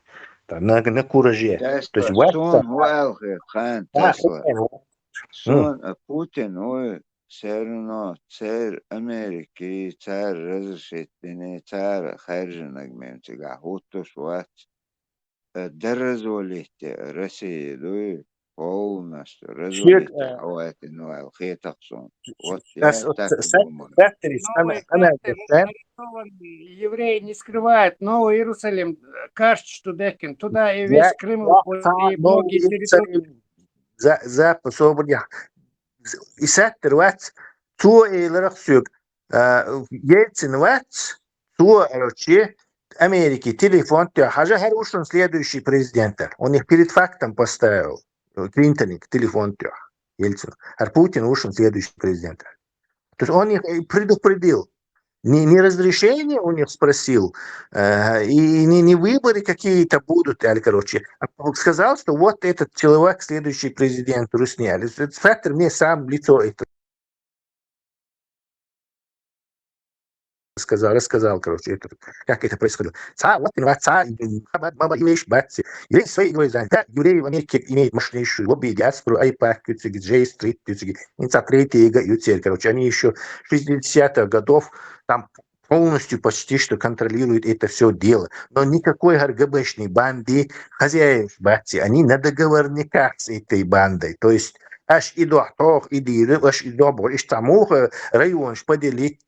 на кураже. То есть Путин, ой, все равно царь Америки, царь разрешительный, царь харжинок мемтига, хутуш ват, доразволите Россию, полностью развалите, это Ноэл Хетаксон. Вот я так думаю. Евреи не скрывают, Новый Иерусалим, Карч, Тудекин, туда и весь Крым, и многие территории. يساتر وات تو إلرخسوك Ельцин вац то, короче, Америки телефон, то хажа хороший следующий президент. Он их перед фактом поставил. Клинтон телефон то Ельцин. А Путин ушел следующий президент. То есть он их предупредил. Не разрешение у них спросил, и не выборы какие-то будут, короче. А сказал, что вот этот человек следующий президент Русняли. Этот фактор мне сам лицо это рассказал, короче, как это происходило. Баба имеешь братцы. Евреи свои глаза. Да, евреи в Америке имеют мощнейшую лобби, диаспору, айпак, Джей-стрит, короче, они еще 60-х годов там полностью почти что контролируют это все дело. Но никакой ГБшной банды, хозяев братцы, они на договорниках с этой бандой. То есть аж и до тох, и до, аж и до, и тому район поделить.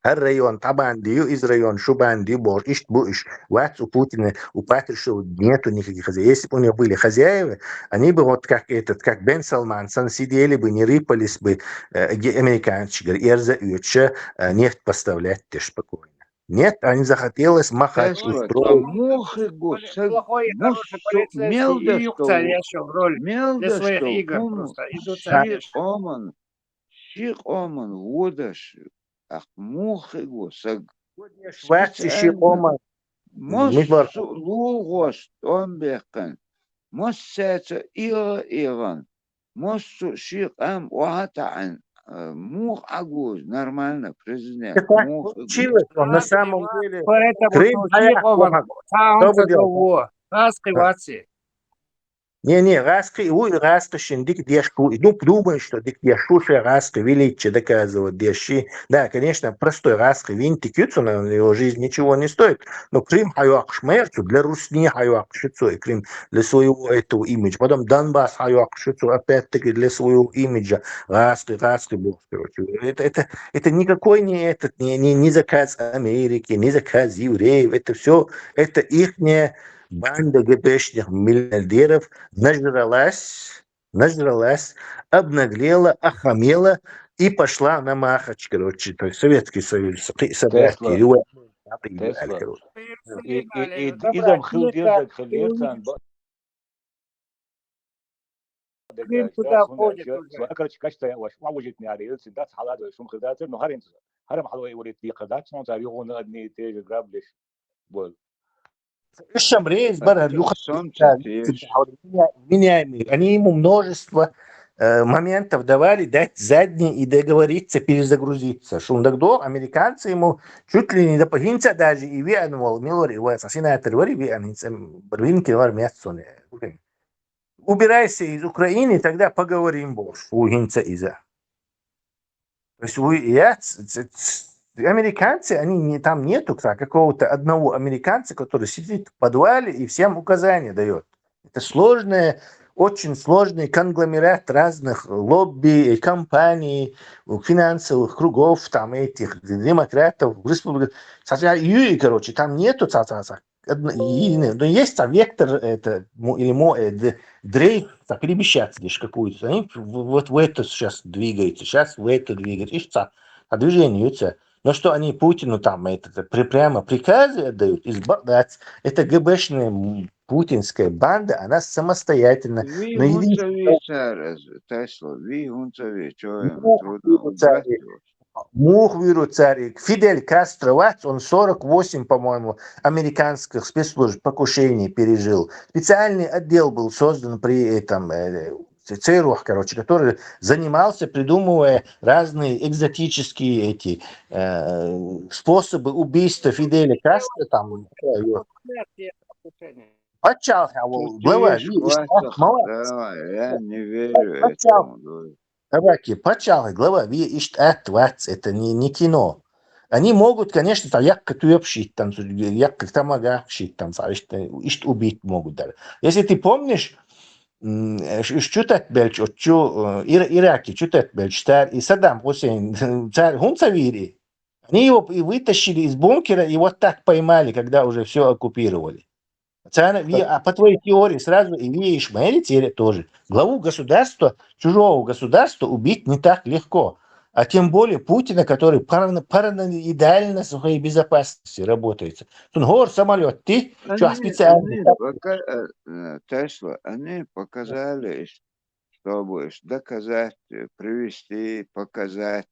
الريون طبعا ديو из район Шубан, Дибор, Ишт-Буш, Вац у Путина, у Патрушева нету никаких хозяев. Если бы у них были хозяева, они бы вот как Бен Салмансон сидели бы, не рыпались бы, американцы, говорят, нефть поставлять ты спокойно. Нет, они захотелось махать, устроить. Плохой и хороший полицейский и юкца решил роль для своих игр просто. Шик Оман, водаш, ах мухигу, саг Шварциши Оман. Мос лугост омбекан. Мос сеца Иран. Мос шик ам ватан. Мух агуз, нормально, президент. На самом деле. Поэтому Шик раскрываться. Не, раскрывший, думаю, что дешушая раска величие доказывает деши. Да, конечно, простой раска винтикются, на его жизнь ничего не стоит, но Крым хаюак шмерцу, для Русни хаюак шицу, и Крым для своего этого имиджа. Потом Донбасс хаюак шицу, опять-таки для своего имиджа. Раска был, короче. Это никакой не заказ Америки, не заказ евреев, это все, это ихняя банда ГБшных миллиардеров нажралась, обнаглела, охамела и пошла на махач, короче, то есть Советский Союз, собрать Крым туда входит уже. короче, качество я ваш, мавужит не арил, сидат халады, шум хидатер, но харам халуй урит виқадат, сон зарюгун одни теж граблиш бол. Шамрейс, они ему множество моментов давали дать задний и договориться, перезагрузиться. Шундагдо, американцы ему чуть ли не до погинца даже и вианвал, милори, сенатор, винки, место. Убирайся из Украины, тогда поговорим больше. Угинца иза. То есть американцы, они там нету какого-то одного американца, который сидит в подвале и всем указания дает. Это очень сложный конгломерат разных лобби, компаний, финансовых кругов, там этих демократов, республик. Короче, там нету но есть вектор или дрейф, перемещаться лишь какую-то. Они вот в это сейчас двигаются, сейчас в это двигаются. А движение но что они Путину там прямо приказы отдают, избавляться. Это ГБшная путинская банда, она самостоятельно. Фидель Кастро, он 48, по-моему, американских спецслужб покушений пережил. Специальный отдел был создан при этом ЦРУ, который занимался, придумывая разные экзотические способы убийства Фиделя Кастро. Там, глава, я не верю этому. Глава, это не кино. Они могут, конечно, там як катуепшить, там як тамагашить, там убить могут даже. Если ты помнишь, Шчутат Бельч, Ираки, Чутат Бельч, и Саддам Хусейн, царь Гунцавири, они его и вытащили из бункера и вот так поймали, когда уже все оккупировали. А по твоей теории сразу и видишь, моя теория тоже. Главу государства, чужого государства убить не так легко. А тем более Путина, который параноидально в своей безопасности работает. Тунгор самолет, ты что, специально? Тесла, они показали, чтобы доказать, привести, показать.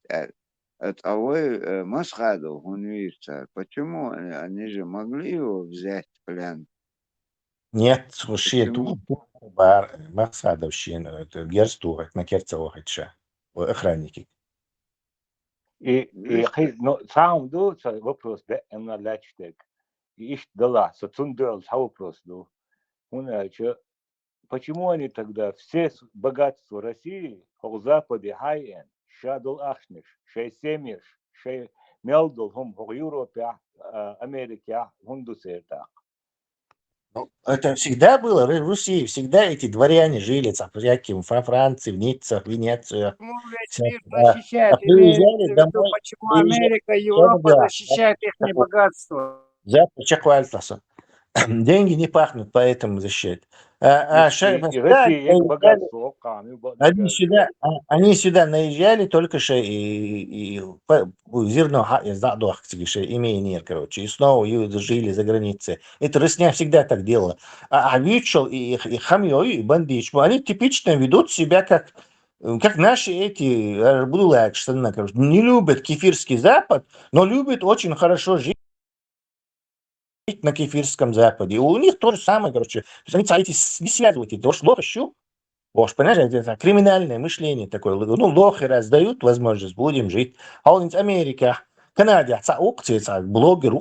А вы Масхадов, он видится. Почему они же могли его взять в плен? Нет, слушай, тут бар Масадовщина, это герстуга, на Керцево охранники. И ну, сам вопрос, да, на лачтек. И дала, соцундел, вопрос, ну, почему они тогда все богатства России в Западе хай-энд, шадул ахниш, шей семеш, шей мелдул, в Европе, Америке, хундусертах. Это всегда было в Руси, всегда эти дворяне жили, всяким во Франции, в Ницце, в Венеции. Почему весь мир защищает? Приезжали домой, Почему Америка, Европа защищает их богатство? Деньги не пахнут, поэтому защищают. Они сюда наезжали только что и зерно имение, короче, и снова жили за границей. Это Росня всегда так делала. А Вичел и Хамьё, и Бандич, они типично ведут себя как наши эти будулак, не любят кефирский Запад, но любят очень хорошо жить на Кефирском Западе. У них то же самое, короче. То есть они не связывают это. Лох ищу. Понимаешь, это криминальное мышление такое. Ну, лохи раздают возможность, будем жить. А он из Америки, Канаде, блогер,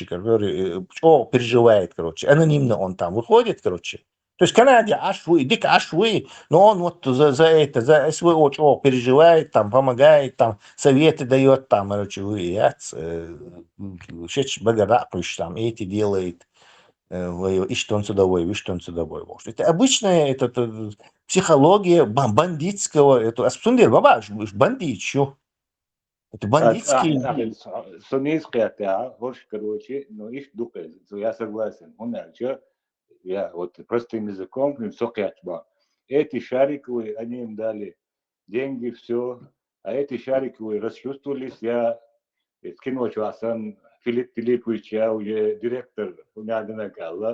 который переживает, короче. Анонимно он там выходит, короче. То есть Канаде дико но он вот за СВО переживает, там, помогает, там, советы дает, там, короче, там, эти делает, и что он судовой, Это обычная психология бандитского, это бандитчу. Это бандитские... Сунийская, короче, но их дупы, я согласен. Я вот простым языком, эти шариковые, они им дали деньги, все, а эти шариковые расчувствовались, я скинул Асан Филипп Филиппович, я уже директор, у меня одна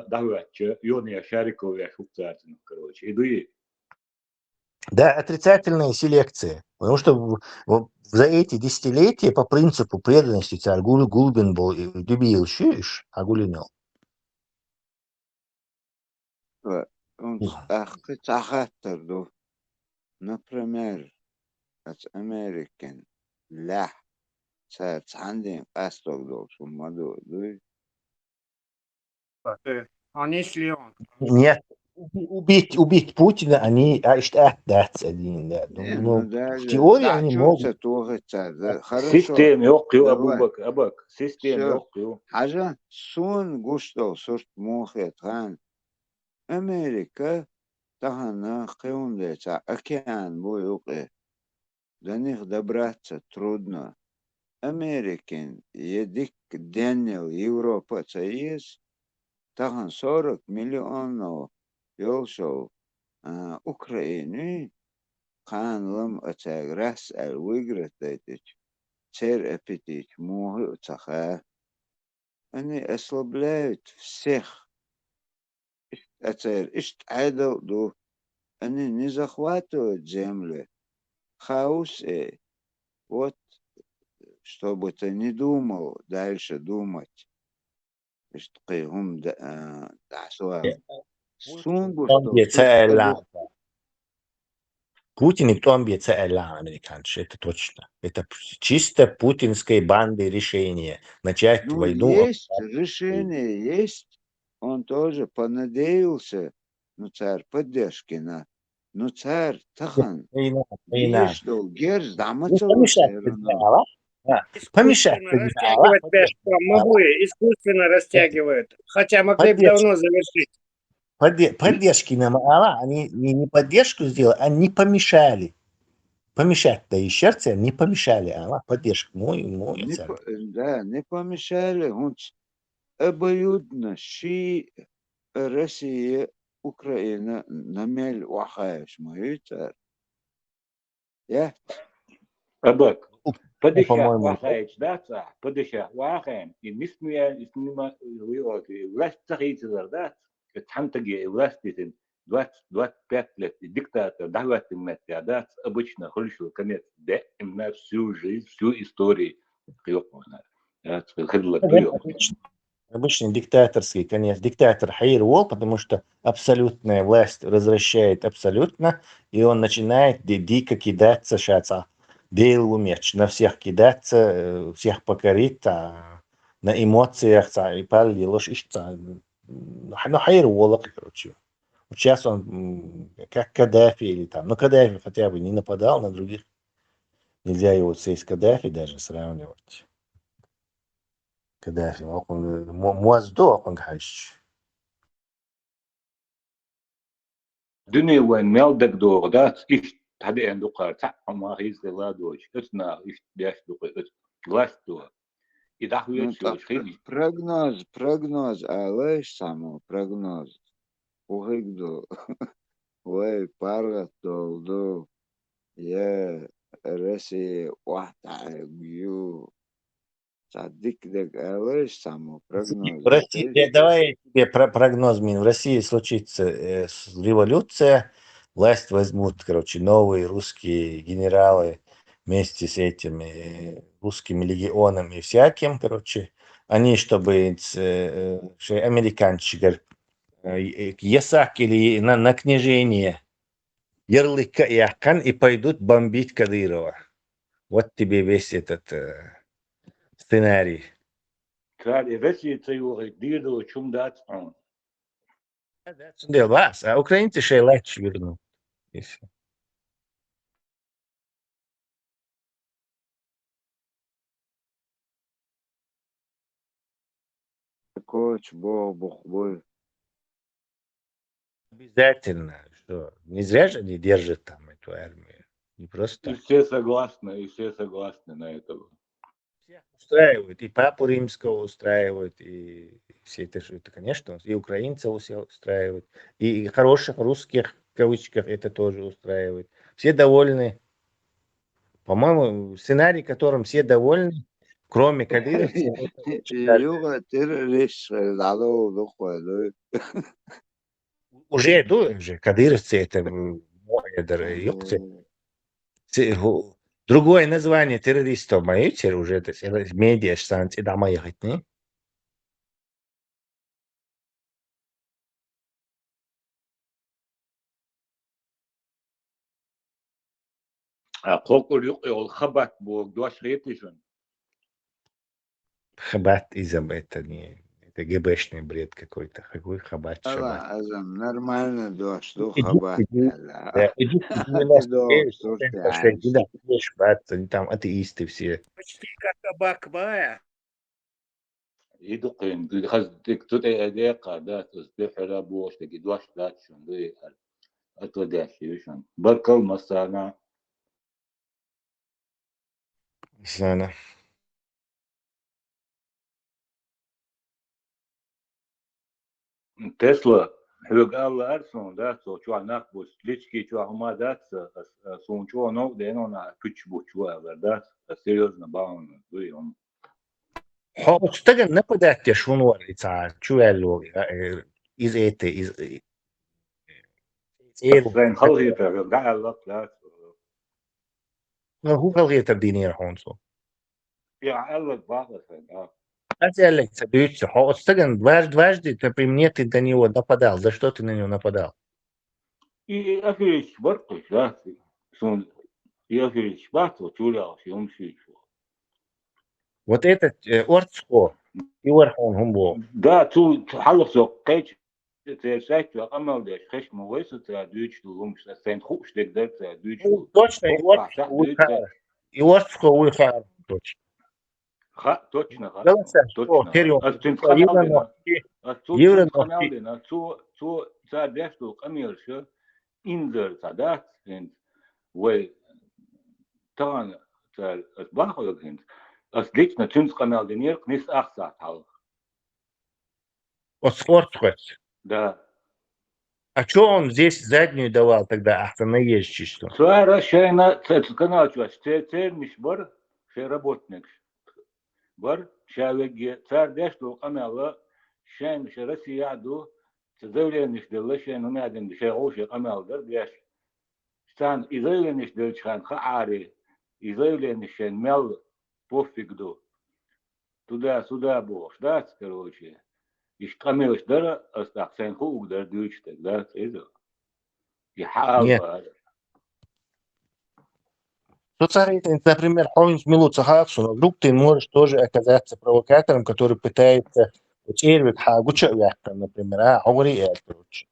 давача, и он я шариковые шубцартин, короче, иду и. Да, отрицательная селекция, потому что за эти десятилетия по принципу преданности царь Гулбин был любил шиш, а Гулинел. Например, от Американ, ля, цандин, астогдол, шумаду, Они шли он. Нет, убить Путина, они один, да. В теории они могут. Систем yok abak. Систем yok. Хажа сун гуштол сорт мохет хан. Америка тахана кеундеца океан буюке. До них добраться трудно. Американ едик Дэниел Европа есть. Тахан 40 миллионов يوصل أوكراني كان لم أتغرس الوجرة تيتش تير أبتيش موه أتخا أني أصلبلات فسخ أتير إشت عدل دو أني نزخواتو الزملة хаос, вот, чтобы ты не думал дальше думать, что هم دعسوا سونغو Путин и Томби Цаэлян, американцы, это точно. Это чисто путинской банды решение. Начать войну. Есть решение, есть. Он тоже понадеялся, царь поддержки на. Царь Тахан. Есть, что герз дамацелся. Помешать. Искусственно растягивают. Хотя могли бы давно завершить. Поддержки нам они не поддержку сделали, они помешали. Помешать-то и сердце не помешали, поддержку. Да, не помешали. Он обоюдно, Россия, Украина, намель вахаешь моютер. Я? أبك بديشة по-моему, واحد داتا بديشة واحد النسمية اسمها ويوتي ولاش تغيير ذات تحنتجي ولاش تين دوات بيتلت الدكتاتور دعوة المتعدات обычно خلشوا كانت دائما всю жизнь всю историю قيوقنا خدلة قيوقنا обычный диктаторский конец. Диктатор хайрвол, потому что абсолютная власть развращает абсолютно, и он начинает дико кидаться сейчас, делу меч, на всех кидаться, всех покорить, на эмоциях, и пали ложь ищца. Ну, хайрвол, короче. Вот сейчас он как Каддафи или там, ну Каддафи хотя бы не нападал на других. Нельзя его с Каддафи даже сравнивать. Каддафи, он موازدو он حش. دنيا وين مالدك دور دات إيش تحدي عنده قار ما هي زلا دوش إتنا إيش داش دو غلاش دو إذا هو يشوف خير прогноз, алеш само прогноз. Угигду. Ой, парга толду. Я Россия вахта бью. Садик дек алеш само прогноз. В России, давай я тебе прогноз, в России случится революция, власть возьмут, короче, новые русские генералы вместе с этими русскими легионами всяким, короче, они, чтобы американцы, ясак или на княжение ярлыка яхкан и пойдут бомбить Кадырова. Вот тебе весь этот сценарий. كان Россия تيوه ديرو شوم دات عن Да, вас, а украинцы ще легче вернут. И все. Коч, бог. Обязательно, что не зря же они держат там эту армию. Не просто И так. все согласны на это. Всех устраивают, и папу римского устраивают, и все это, конечно, и украинцев все устраивают, и хороших русских, в кавычках, это тоже устраивает. Все довольны. По-моему, сценарий, которым все довольны, кроме кадыровцев, это очень даже Юга террорист, дало дохуя. уже идут, уже кадыровцы, это ёпты. Другое название террористов маете уже, это медиа станции, да, мои не? قوكل يقول خبط بوك دوش ريتيشن Хабат изам, это не... Это ГБшный бред какой-то. Какой хабат, шабат. Азам, нормально дождь, что Иди, хабат. да, иди, 99%, что иди, да, шабат, они там атеисты все. Почти как табак бая. يدقين خز تكتوتي أديقة دات استحرا بوش تجي دوش داتشون دي أتوداش يوشون بركل مسانا Sana. تسلا حلق الله أرسون دات شو عناك بوش ليشكي شو هما دات سون شو نو دينونا كتش بوشوا دات سيريوزنا باون دويهم Стага нападать, что говорится, чуяло из этой, из زين خلي ترجع لك لا هو غلطة الدينية هونسو. يا الله باقي Азиалек, садуется, стаган дважды, ты при мне ты на него нападал. За что ты на него нападал? И أكيد برضه ذات سون يأكيد برضه تولى في يوم شيء Вот этот Орцко и Орхон Хумбо. Да, tu half zo kijk, het zegt wel allemaal de schrift, maar wees het Duits doen, dat zijn goed stuk dat Duits. Точно, и Орцко уехал. Точно. Ха, точно, точно. Als tu kanalen, tu za best ook Amerika in de zadat en we dan het bagelijk zijn. Als dit naar tuns kanaal de neer, nis 8 hal. От Орцко. Да. А что он здесь заднюю давал тогда автонаезжий, что? Цара шайна каначвас, церниш бар, шей работник. Бар, шавеги, цар дешло амела, шайн шерасия ду, цзевлениш делла шайн умяден шейгоши амелдер деш. Стан изолениш делчхан хаари, изолениш шайн мел пофигду. Туда-сюда бош, да, короче. Ишкамелш дара, астахсен хук дар дючтек, да, это. Нет. Ихаал. Ну, царь, например, какой-нибудь Милуца Хавсуна, вдруг ты можешь тоже оказаться провокатором, который пытается утерять Хагуча Вяхта, например, а говори это, короче.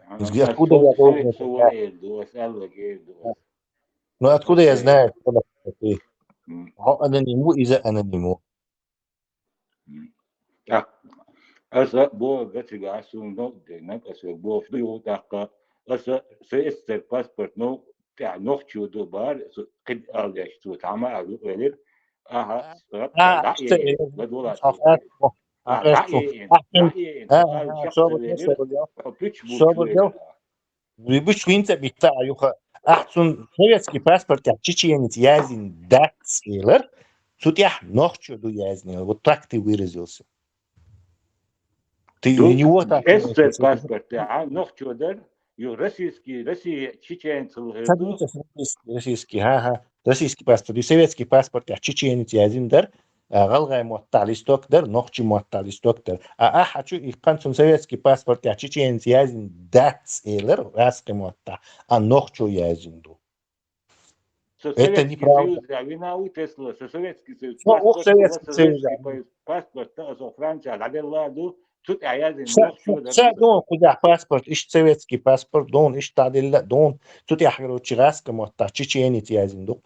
Откуда я должен это знать? Ну, откуда я знаю, кто ты? أنا نمو إذا أنا نمو. Asa bo gati gasu no de na asa bo fdu taqa asa سيستر باسبورت نو تاع نوختشو دو بار قد أرجع شو تعمل على غير رأيي بدولات رأيي شخص غير بيتش بوشوي Любишь винца бита, юха. Ахтун советский паспорт, я чеченец, язин, датсилер. Тут я ночью ду язнил. Вот так ты выразился. Ты у него так... Эстер паспорт, а ночью дар, ю российский чеченец. Российский, ага. Российский паспорт. И советский паспорт, я чеченец, язин, дар. غلغة معطل استوكدر نوخشي معطل استوكدر أحد يقنصن советский паспорт يا чеченец يازن داتس إيلر راسك معطل نوخشو يازن دو это неправда. Советский Союз. Паспорт, Франция, Аделладу, тут язин дон куда паспорт, ищ советский паспорт, дон ищ Аделла, дон тут я говорю чераска معطل чеченец язин дو.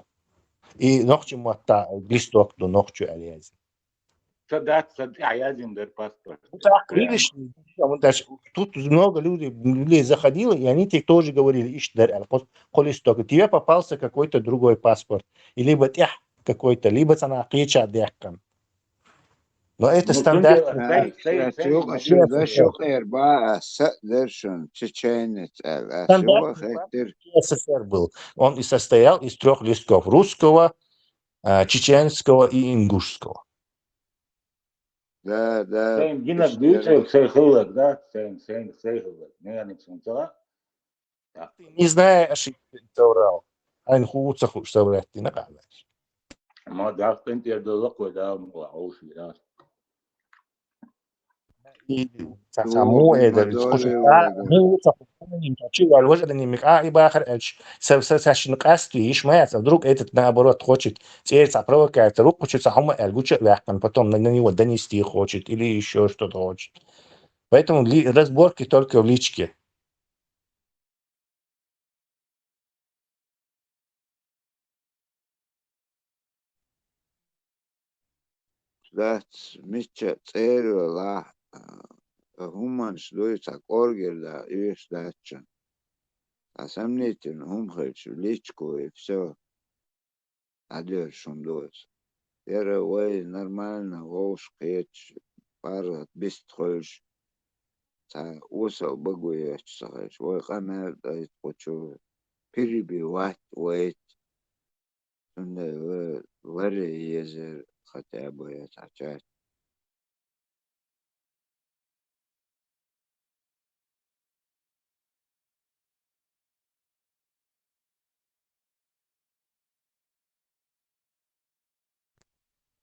И ночью мота листок до ночью алязин. Садат алязин дер паспорт. Так, видишь, тут много людей заходило, и они тебе тоже говорили, ищ дер листок. Тебе попался какой-то другой паспорт. И либо тех какой-то, либо цена клича дехкан. Но это стандарт. СССР был. Он и состоял из 3 листков: русского, чеченского и ингушского. Да. Не знаю, ошибки соврал. Айн хуца хуш соврать ты накалаешь. Само это, скажем так, ну, الوجه اللي مقاعي باخر ساشن قاستو يشمعت вдруг этот наоборот хочет целиться провокать руку хочет сам элгуча вяхкан потом на него донести хочет или еще что-то хочет. Поэтому разборки только в личке. Да, митча церла гуман шлуица коргерда и штача. А сомнительно, хочу личку и все. Адер шумдуется. Вера, ой, нормально, волш, кетч, пара, бестхольш. Та усал багуя, часахач. Ой, камер, дает, хочу перебивать, ой. Варе езер, хотя бы это часть.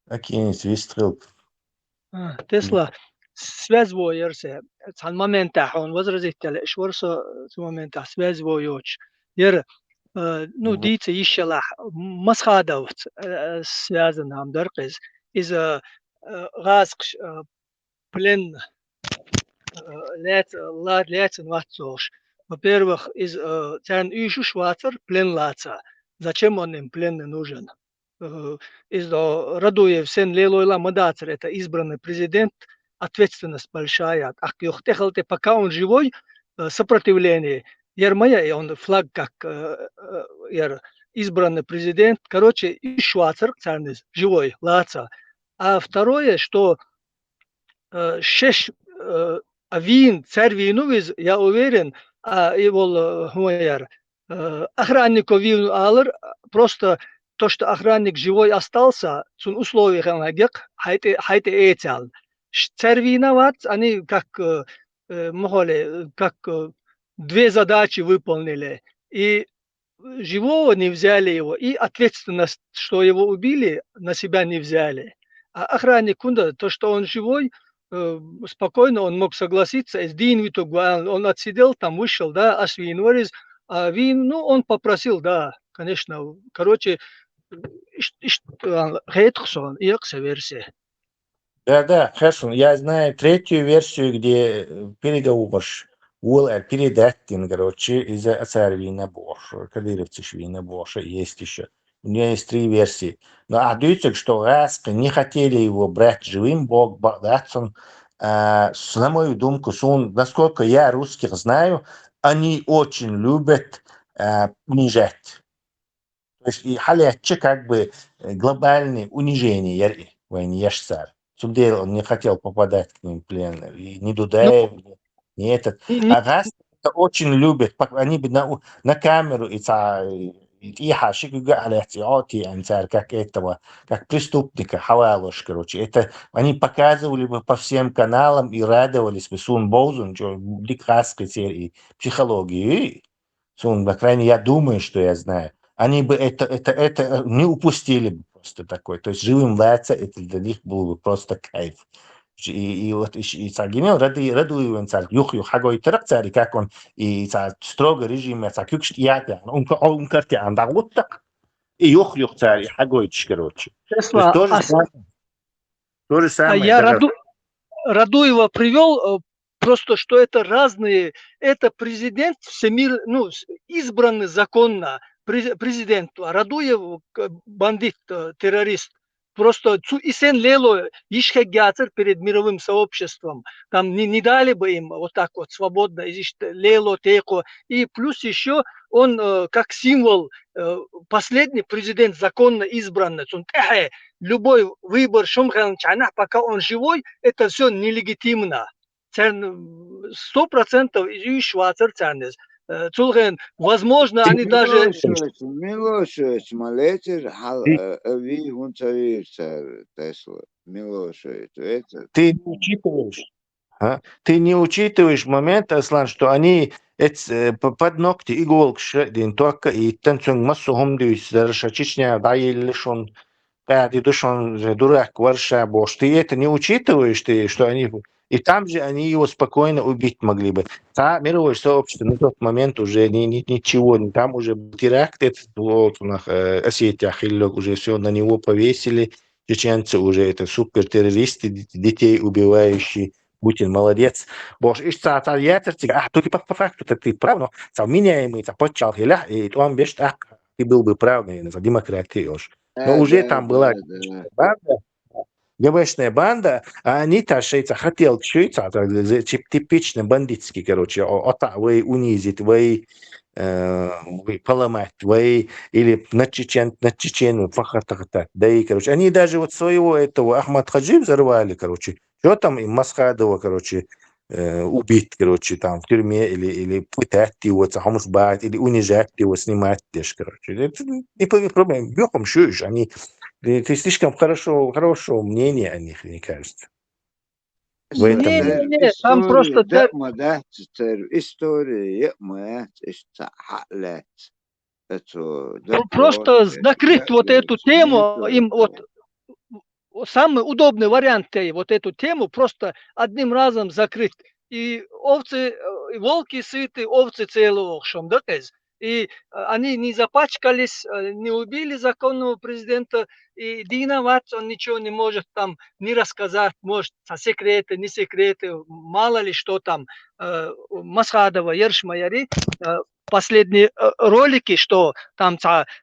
Окей, выстрел. Тесла связывается с момента, он возразитель, шворсо с момента связывающий. Ну, дийцы еще лах, масхадов связан нам доркез из газк плен летен ватсош. Во-первых, из цен ищу шватер плен лаца. Зачем он им плен нужен? Из Радуев сен лелойла мадацер, это избранный президент, ответственность большая. Ах, ёхтехалте, пока он живой, сопротивление. Ермая, и он флаг как избранный президент. Короче, и швацер, царный, живой, лаца. А второе, что 6 Вин, царь вину, я уверен, его охраннику вину алыр, просто то, что охранник живой остался, цун условиях хайте эцал. Царь виноват, они как как две задачи выполнили. И живого не взяли его, и ответственность, что его убили, на себя не взяли. А охранник кунда, то, что он живой, спокойно он мог согласиться. Он отсидел, там вышел, да, аж вин вырез. А вин, ну, он попросил, да, конечно. Короче, версия. Да, хорошо. Я знаю третью версию, где переговор передать, короче, из-за царевина Боша, кадыровцы швина Боша, есть еще. У меня есть 3 версии. Но одуется, что раз не хотели его брать живым, Бог Багдадсон, на мою думку, насколько я русских знаю, они очень любят унижать. То есть и халячи как бы глобальное унижение войны Яшцар. Субдел он не хотел попадать к ним в плен. И не Дудаев, не этот. А раз это очень любят. Они бы на камеру и хашик как этого, как преступника, хавалош, короче. Это они показывали бы по всем каналам и радовались бы Сун Боузун, что прекрасной серии психологии. Сун, по крайней мере, я думаю, что я знаю. Они бы это не упустили бы просто такой. То есть живым лайца, это для них был бы просто кайф. И вот и Сагимел радует царь, юх хагой терак царь, как он и строго режим, кюкшт яга, он карте андагутак, и юх царь, хагой короче. То же самое. Я Радуева привел просто, что это разные, это президент избранный законно президент, а Радуев бандит, террорист. Просто Исен Лело ишхегяцер перед мировым сообществом. Там не дали бы им вот так вот свободно, Лело, Теко. И плюс еще он как символ, последний президент законно избранный. Любой выбор пока он живой, это все нелегитимно. 100% и Швейцар царнез. Возможно, они даже... Милошевич, малетер, ви гунцавир Тесла. Милошевич, это... Ты не учитываешь момент, Аслан, что они под ногти иголки шредин только и танцуют массу дюйс, даже Чечня даили шон, и душон дурак варша бош. Ты это не учитываешь, что они... И там же они его спокойно убить могли бы. Мировое сообщество на тот момент уже ничего, там уже теракт, вот у нас Осетиях уже все на него повесили. Чеченцы уже это супертеррористы, детей убивающие. Путин молодец. Боже, и что тут по факту ты прав, но меняемый, почал, и он бежит, ты был бы правый, за демократию. Но уже там была банда, ГБшная банда, а они-то хотел типично бандитский, короче, вы унизить, вы поломать, или на чечену, да и, короче, они даже вот своего этого Ахмад Хаджи взорвали, короче, что там им Масхадова, короче, убить, короче, там в тюрьме, или пытать его, или унижать его, снимать, короче, это не проблема, бьёхом шуешь, они, ты слишком хорошего мнения о них, мне кажется. Не, там просто... История, просто закрыть вот эту тему, им вот самый удобный вариант, вот эту тему просто одним разом закрыть. И овцы, и волки сыты, овцы целые, да, и они не запачкались, не убили законного президента, и виноват, он ничего не может там не рассказать, может, секреты, не секреты, мало ли что там. Масхадова, Ершмаяри, последние ролики, что там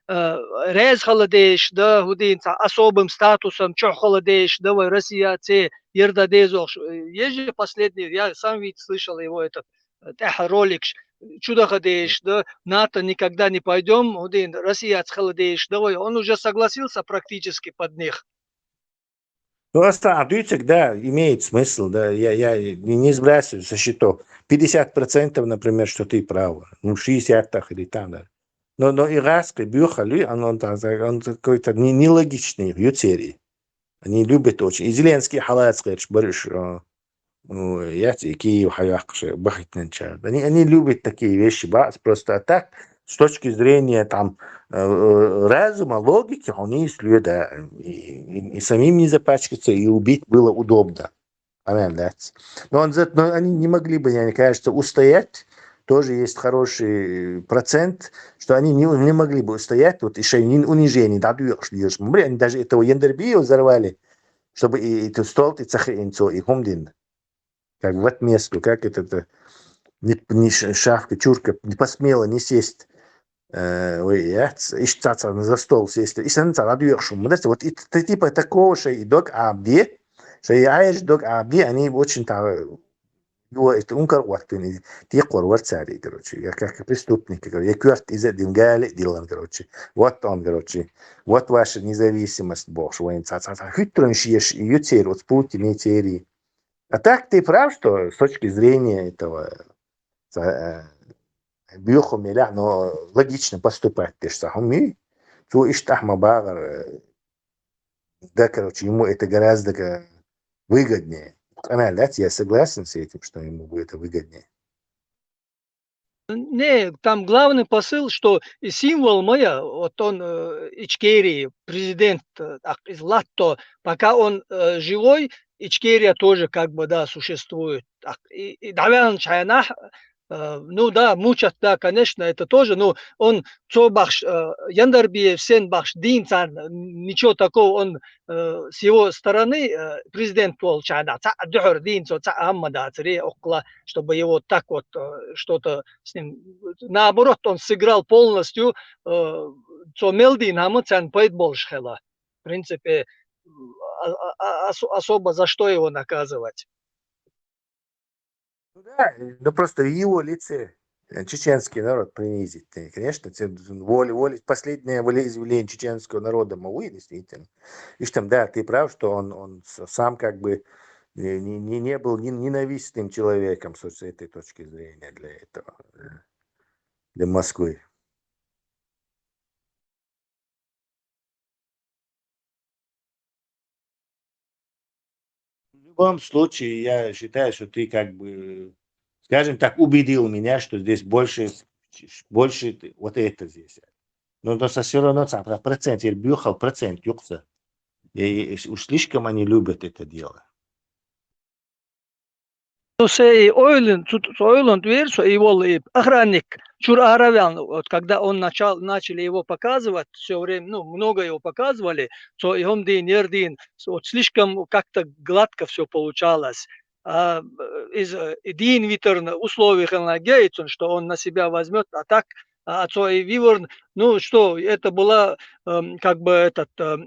рез холодеешь, да, особым статусом, что холодеешь, давай, Россия, ерда дезош. Есть же последний, я сам ведь слышал его этот ролик, чудо ходеешь, да, НАТО никогда не пойдем, Россия холодеешь, давай, он уже согласился практически под них. Ну, остановиться, да, имеет смысл, да, я не сбрасываю со счетов. 50%, например, что ты прав, ну, 60 так или там, да. Но иракский бюхали, он какой-то нелогичный в ютерии. Они любят очень. И Зеленский халат, скажешь, барыш, ну, я Киев, Хаякш, Бахитненча. Они любят такие вещи, просто а так, с точки зрения там разума, логики, они следуют, и самим не запачкаться, и убить было удобно. Но они не могли бы, мне кажется, устоять. Тоже есть хороший процент, что они не могли бы устоять, вот еще унижение, да, они даже этого Яндербию взорвали, чтобы и стол, и цахренцо, и хомдин. Как в отместку, как это не шавка, чурка не посмела не сесть за стол сесть. И сам вот это типа такого, что и дог абди, что и аиш дог абди, они очень там его это ункар уартуни, тиквар варцари, короче, как преступники, я кверт из этим гали дилан, короче, вот он, короче, вот ваша независимость, бог, воин цаца, хитрон шьешь, и ютер, вот Путин и тери. А так ты прав, что с точки зрения этого биохумиля, но логично поступать. Ты что, то иштахма багар, да, короче, ему это гораздо выгоднее. Я согласен с этим, что ему будет это выгоднее. Не, там главный посыл, что символ моя, вот он Ичкерии, президент из Латто, пока он живой, Ичкерия тоже как бы, да, существует. И Давян Чайнах, ну да, мучат, да, конечно, это тоже, но он бахш, Яндарби, всен бахш, Динцан, ничего такого, он с его стороны, президент Пол Чайна, Дюр Динцо, Аммада, около, чтобы его так вот что-то с ним, наоборот, он сыграл полностью, Мелдин, Хамацан, Пейтболшхела. В принципе, особо за что его наказывать? Да, ну просто в его лице чеченский народ принизить. Конечно, последнее волеизъявление чеченского народа Мауи, действительно. И что там, да, ты прав, что он сам как бы не был ненавистным человеком с этой точки зрения для этого, для Москвы. В любом случае, я считаю, что ты как бы, скажем так, убедил меня, что здесь больше вот это здесь. Но все равно процент, я бюхал процент, юкса. И уж слишком они любят это дело. Ну, сей Ойланд версу и волы охранник Чур Аравян, вот когда он начали его показывать, все время, ну, много его показывали, то и он дин, вот слишком как-то гладко все получалось. Из Дин Витерн условиях он что он на себя возьмет, а так, и Виворн, ну что, это была как бы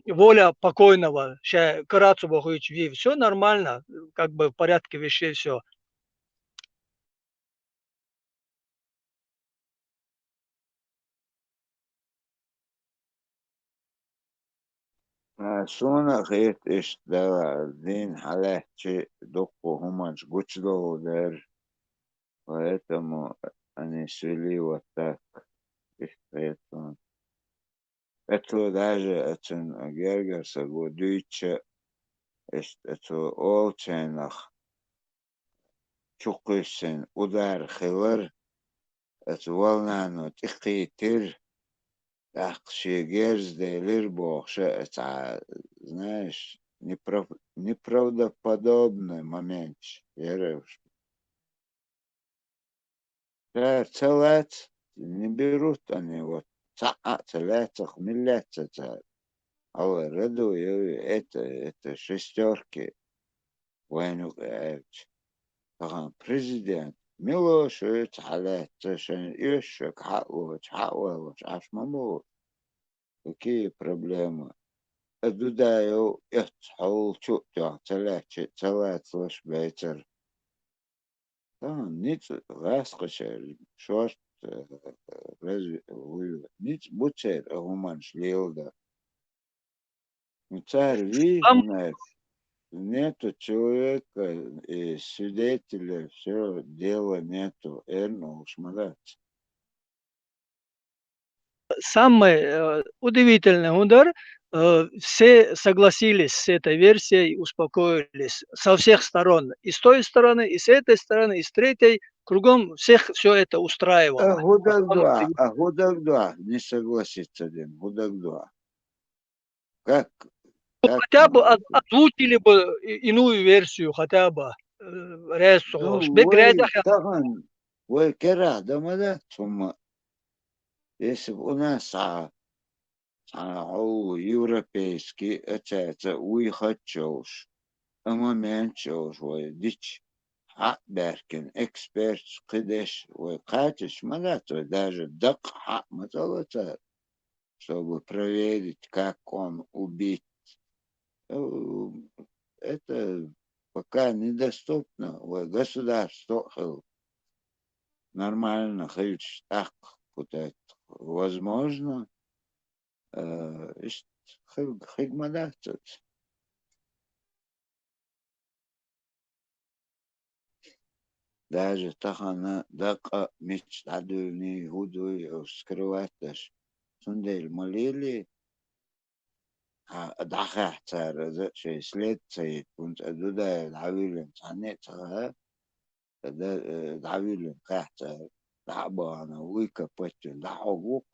воля покойного, все нормально, как бы в порядке вещей все. Sona غيت إيش دا دين حالات شيء دقو همانش قتلو در поэтому они свели вот так их поэтому это даже это Гергерса Гудича это олченах чукысен удар хилер это волнану тихитир так шегерз делир бохша это знаешь неправдоподобный момент. Веришь? Да, целец не берут они вот целецах миллица. А ряду это шестерки войну президент Милошевич Халецаш Ишек Хауэвич Ашмаму. Какие проблемы? Дудаю حول شو ثلاث لش بيتر نيت غاسقش شورت نيت بوتشر همان شليلدا متعرفي هناك нету человека и свидетеля, все, дела нету. Эрно уж молодец. Самое удивительное, удар, все согласились с этой версией, успокоились со всех сторон. И с той стороны, и с этой стороны, и с третьей. Кругом всех все это устраивало. Гудок-два, не согласится один, гудок-два. Как Хотя бы может быть? озвучили бы иную версию, хотя бы. Резцо. Ну, Бегредах вы кера, да, сумма. Если бы у нас европейский, это уйхачош, моментчош, вы дичь. Беркин, эксперт, кидеш, вы катиш, малято, даже дак маталата, чтобы проверить, как он убит. Это пока недоступно. Государство нормально, хоть так, вот это возможно. Хоть мадаться. Даже тахана дака мечтадуни гудуй скрывать даже. Сундель молили, даха цара за шей след цей кунт адуда давилен цанецага давилен кахта дабана уйка патю даугук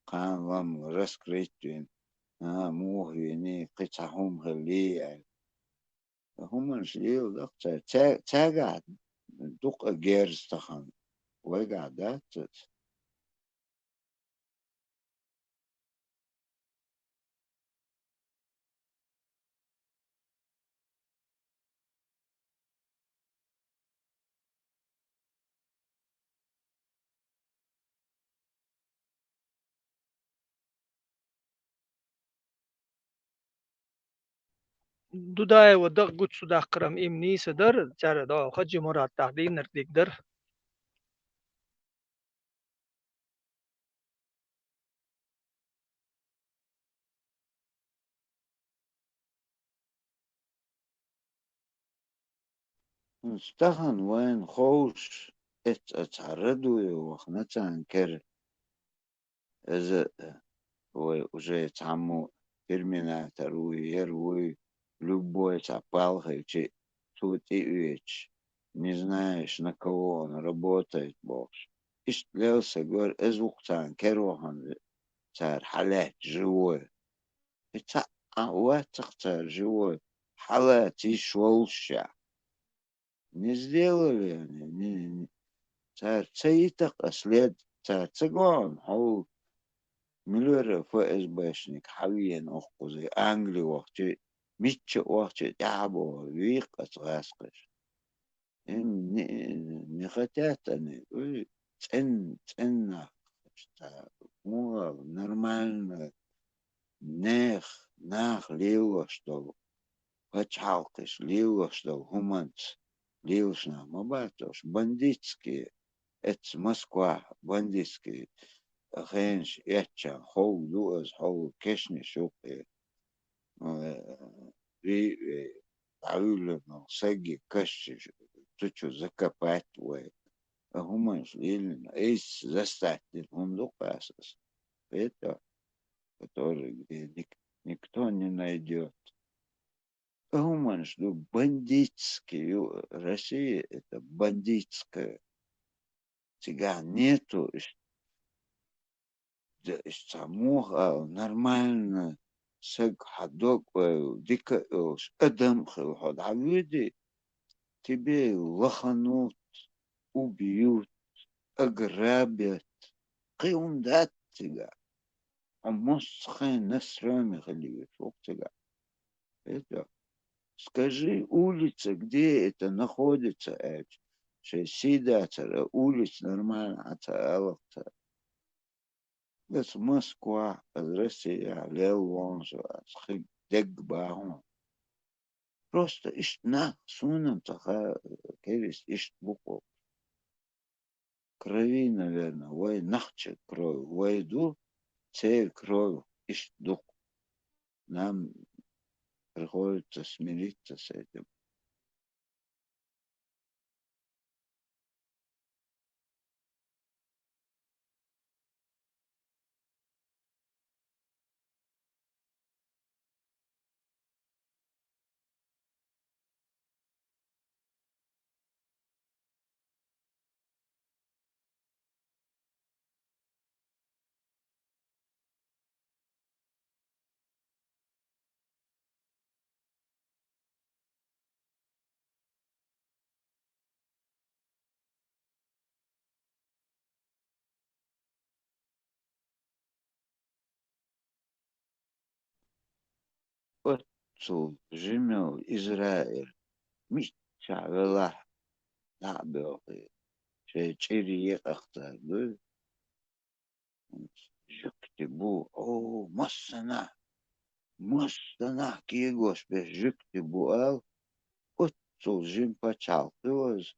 кан лам раскрытен мухвини قطعهم غلي هم شليو دقتا تاقعد دق جيرز تخن وقعدات Дудаева дак гуд судах крам им нисадыр, чара да хаджи мурат тахдин нертикдир. استخن وين خوش اتعرضوا وخنتان كر إذا уже саму терминатор уй любой запал хочет тут и веч не знаешь на кого он работает больше اشتلوسا قول ازوقتان كروهن صار حالات جوه واتختار جوه حالات يشولشا не сделали они صار سيتق أسلاد صار تقوم هو ملور ФСБшник حوين أخو زي أنجلي وقت ميتش وقت تعبوا ويقص غاسقش не хотят они ценно нормально нах лило что почалкаш лило что гуманц лилшна мабатош бандитские это Москва бандитские خينش يتشا خو لوز خو كشني شوقي في عيول سجي كش تشو закопать هم шли эйс заставить фундук асас это который где никто не найдет هم что бандитские Россия это бандитская тебя нету самуха нормально сэг хадок дика адам хад авиди тебе лоханут убьют ограбят قيوندات тебя амосхен насрами халиют тебя это скажи улица где это находится сида улица нормально это بس Москва, Россия, Леонсо, Дегбаун. Просто на сунем таха керис букву. Крови, наверное, вой нахче кровь, войду, цель кровь дух. Нам приходится смириться с этим. Отцу жимел Израиль. ميتشع بالله لعبه شيء شيري أختار جكتبو أو مصنع كيغوش بس جكتبو أو أتو جيم باتشالتوز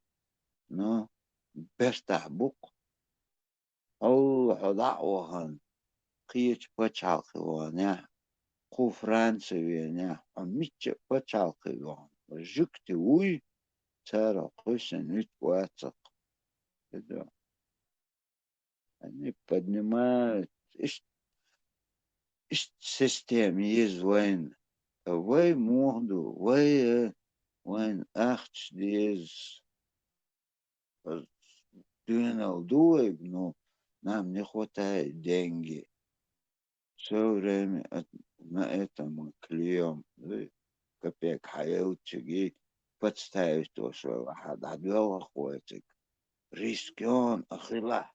نو بيرتاح بوك أو دعوهن قيش باتشالتوانيا قو فرانسوينيا أميتش باتشالتوان جكتبوي ترى قوسن ويتواتق كده они поднимают систему есть войн вой моду вой войн ахч диз дюнал дуй но нам не хватает деньги все время на этом мы клеем копеек хаючи подставить то что отвел охотик рискион ахила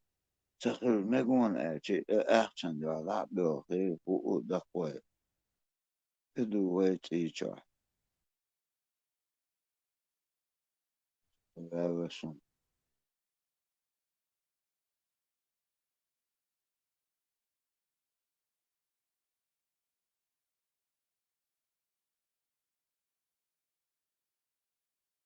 تخيل مجموعة أحسن جوالات بوخي فوق دقوي إدو ويتيجا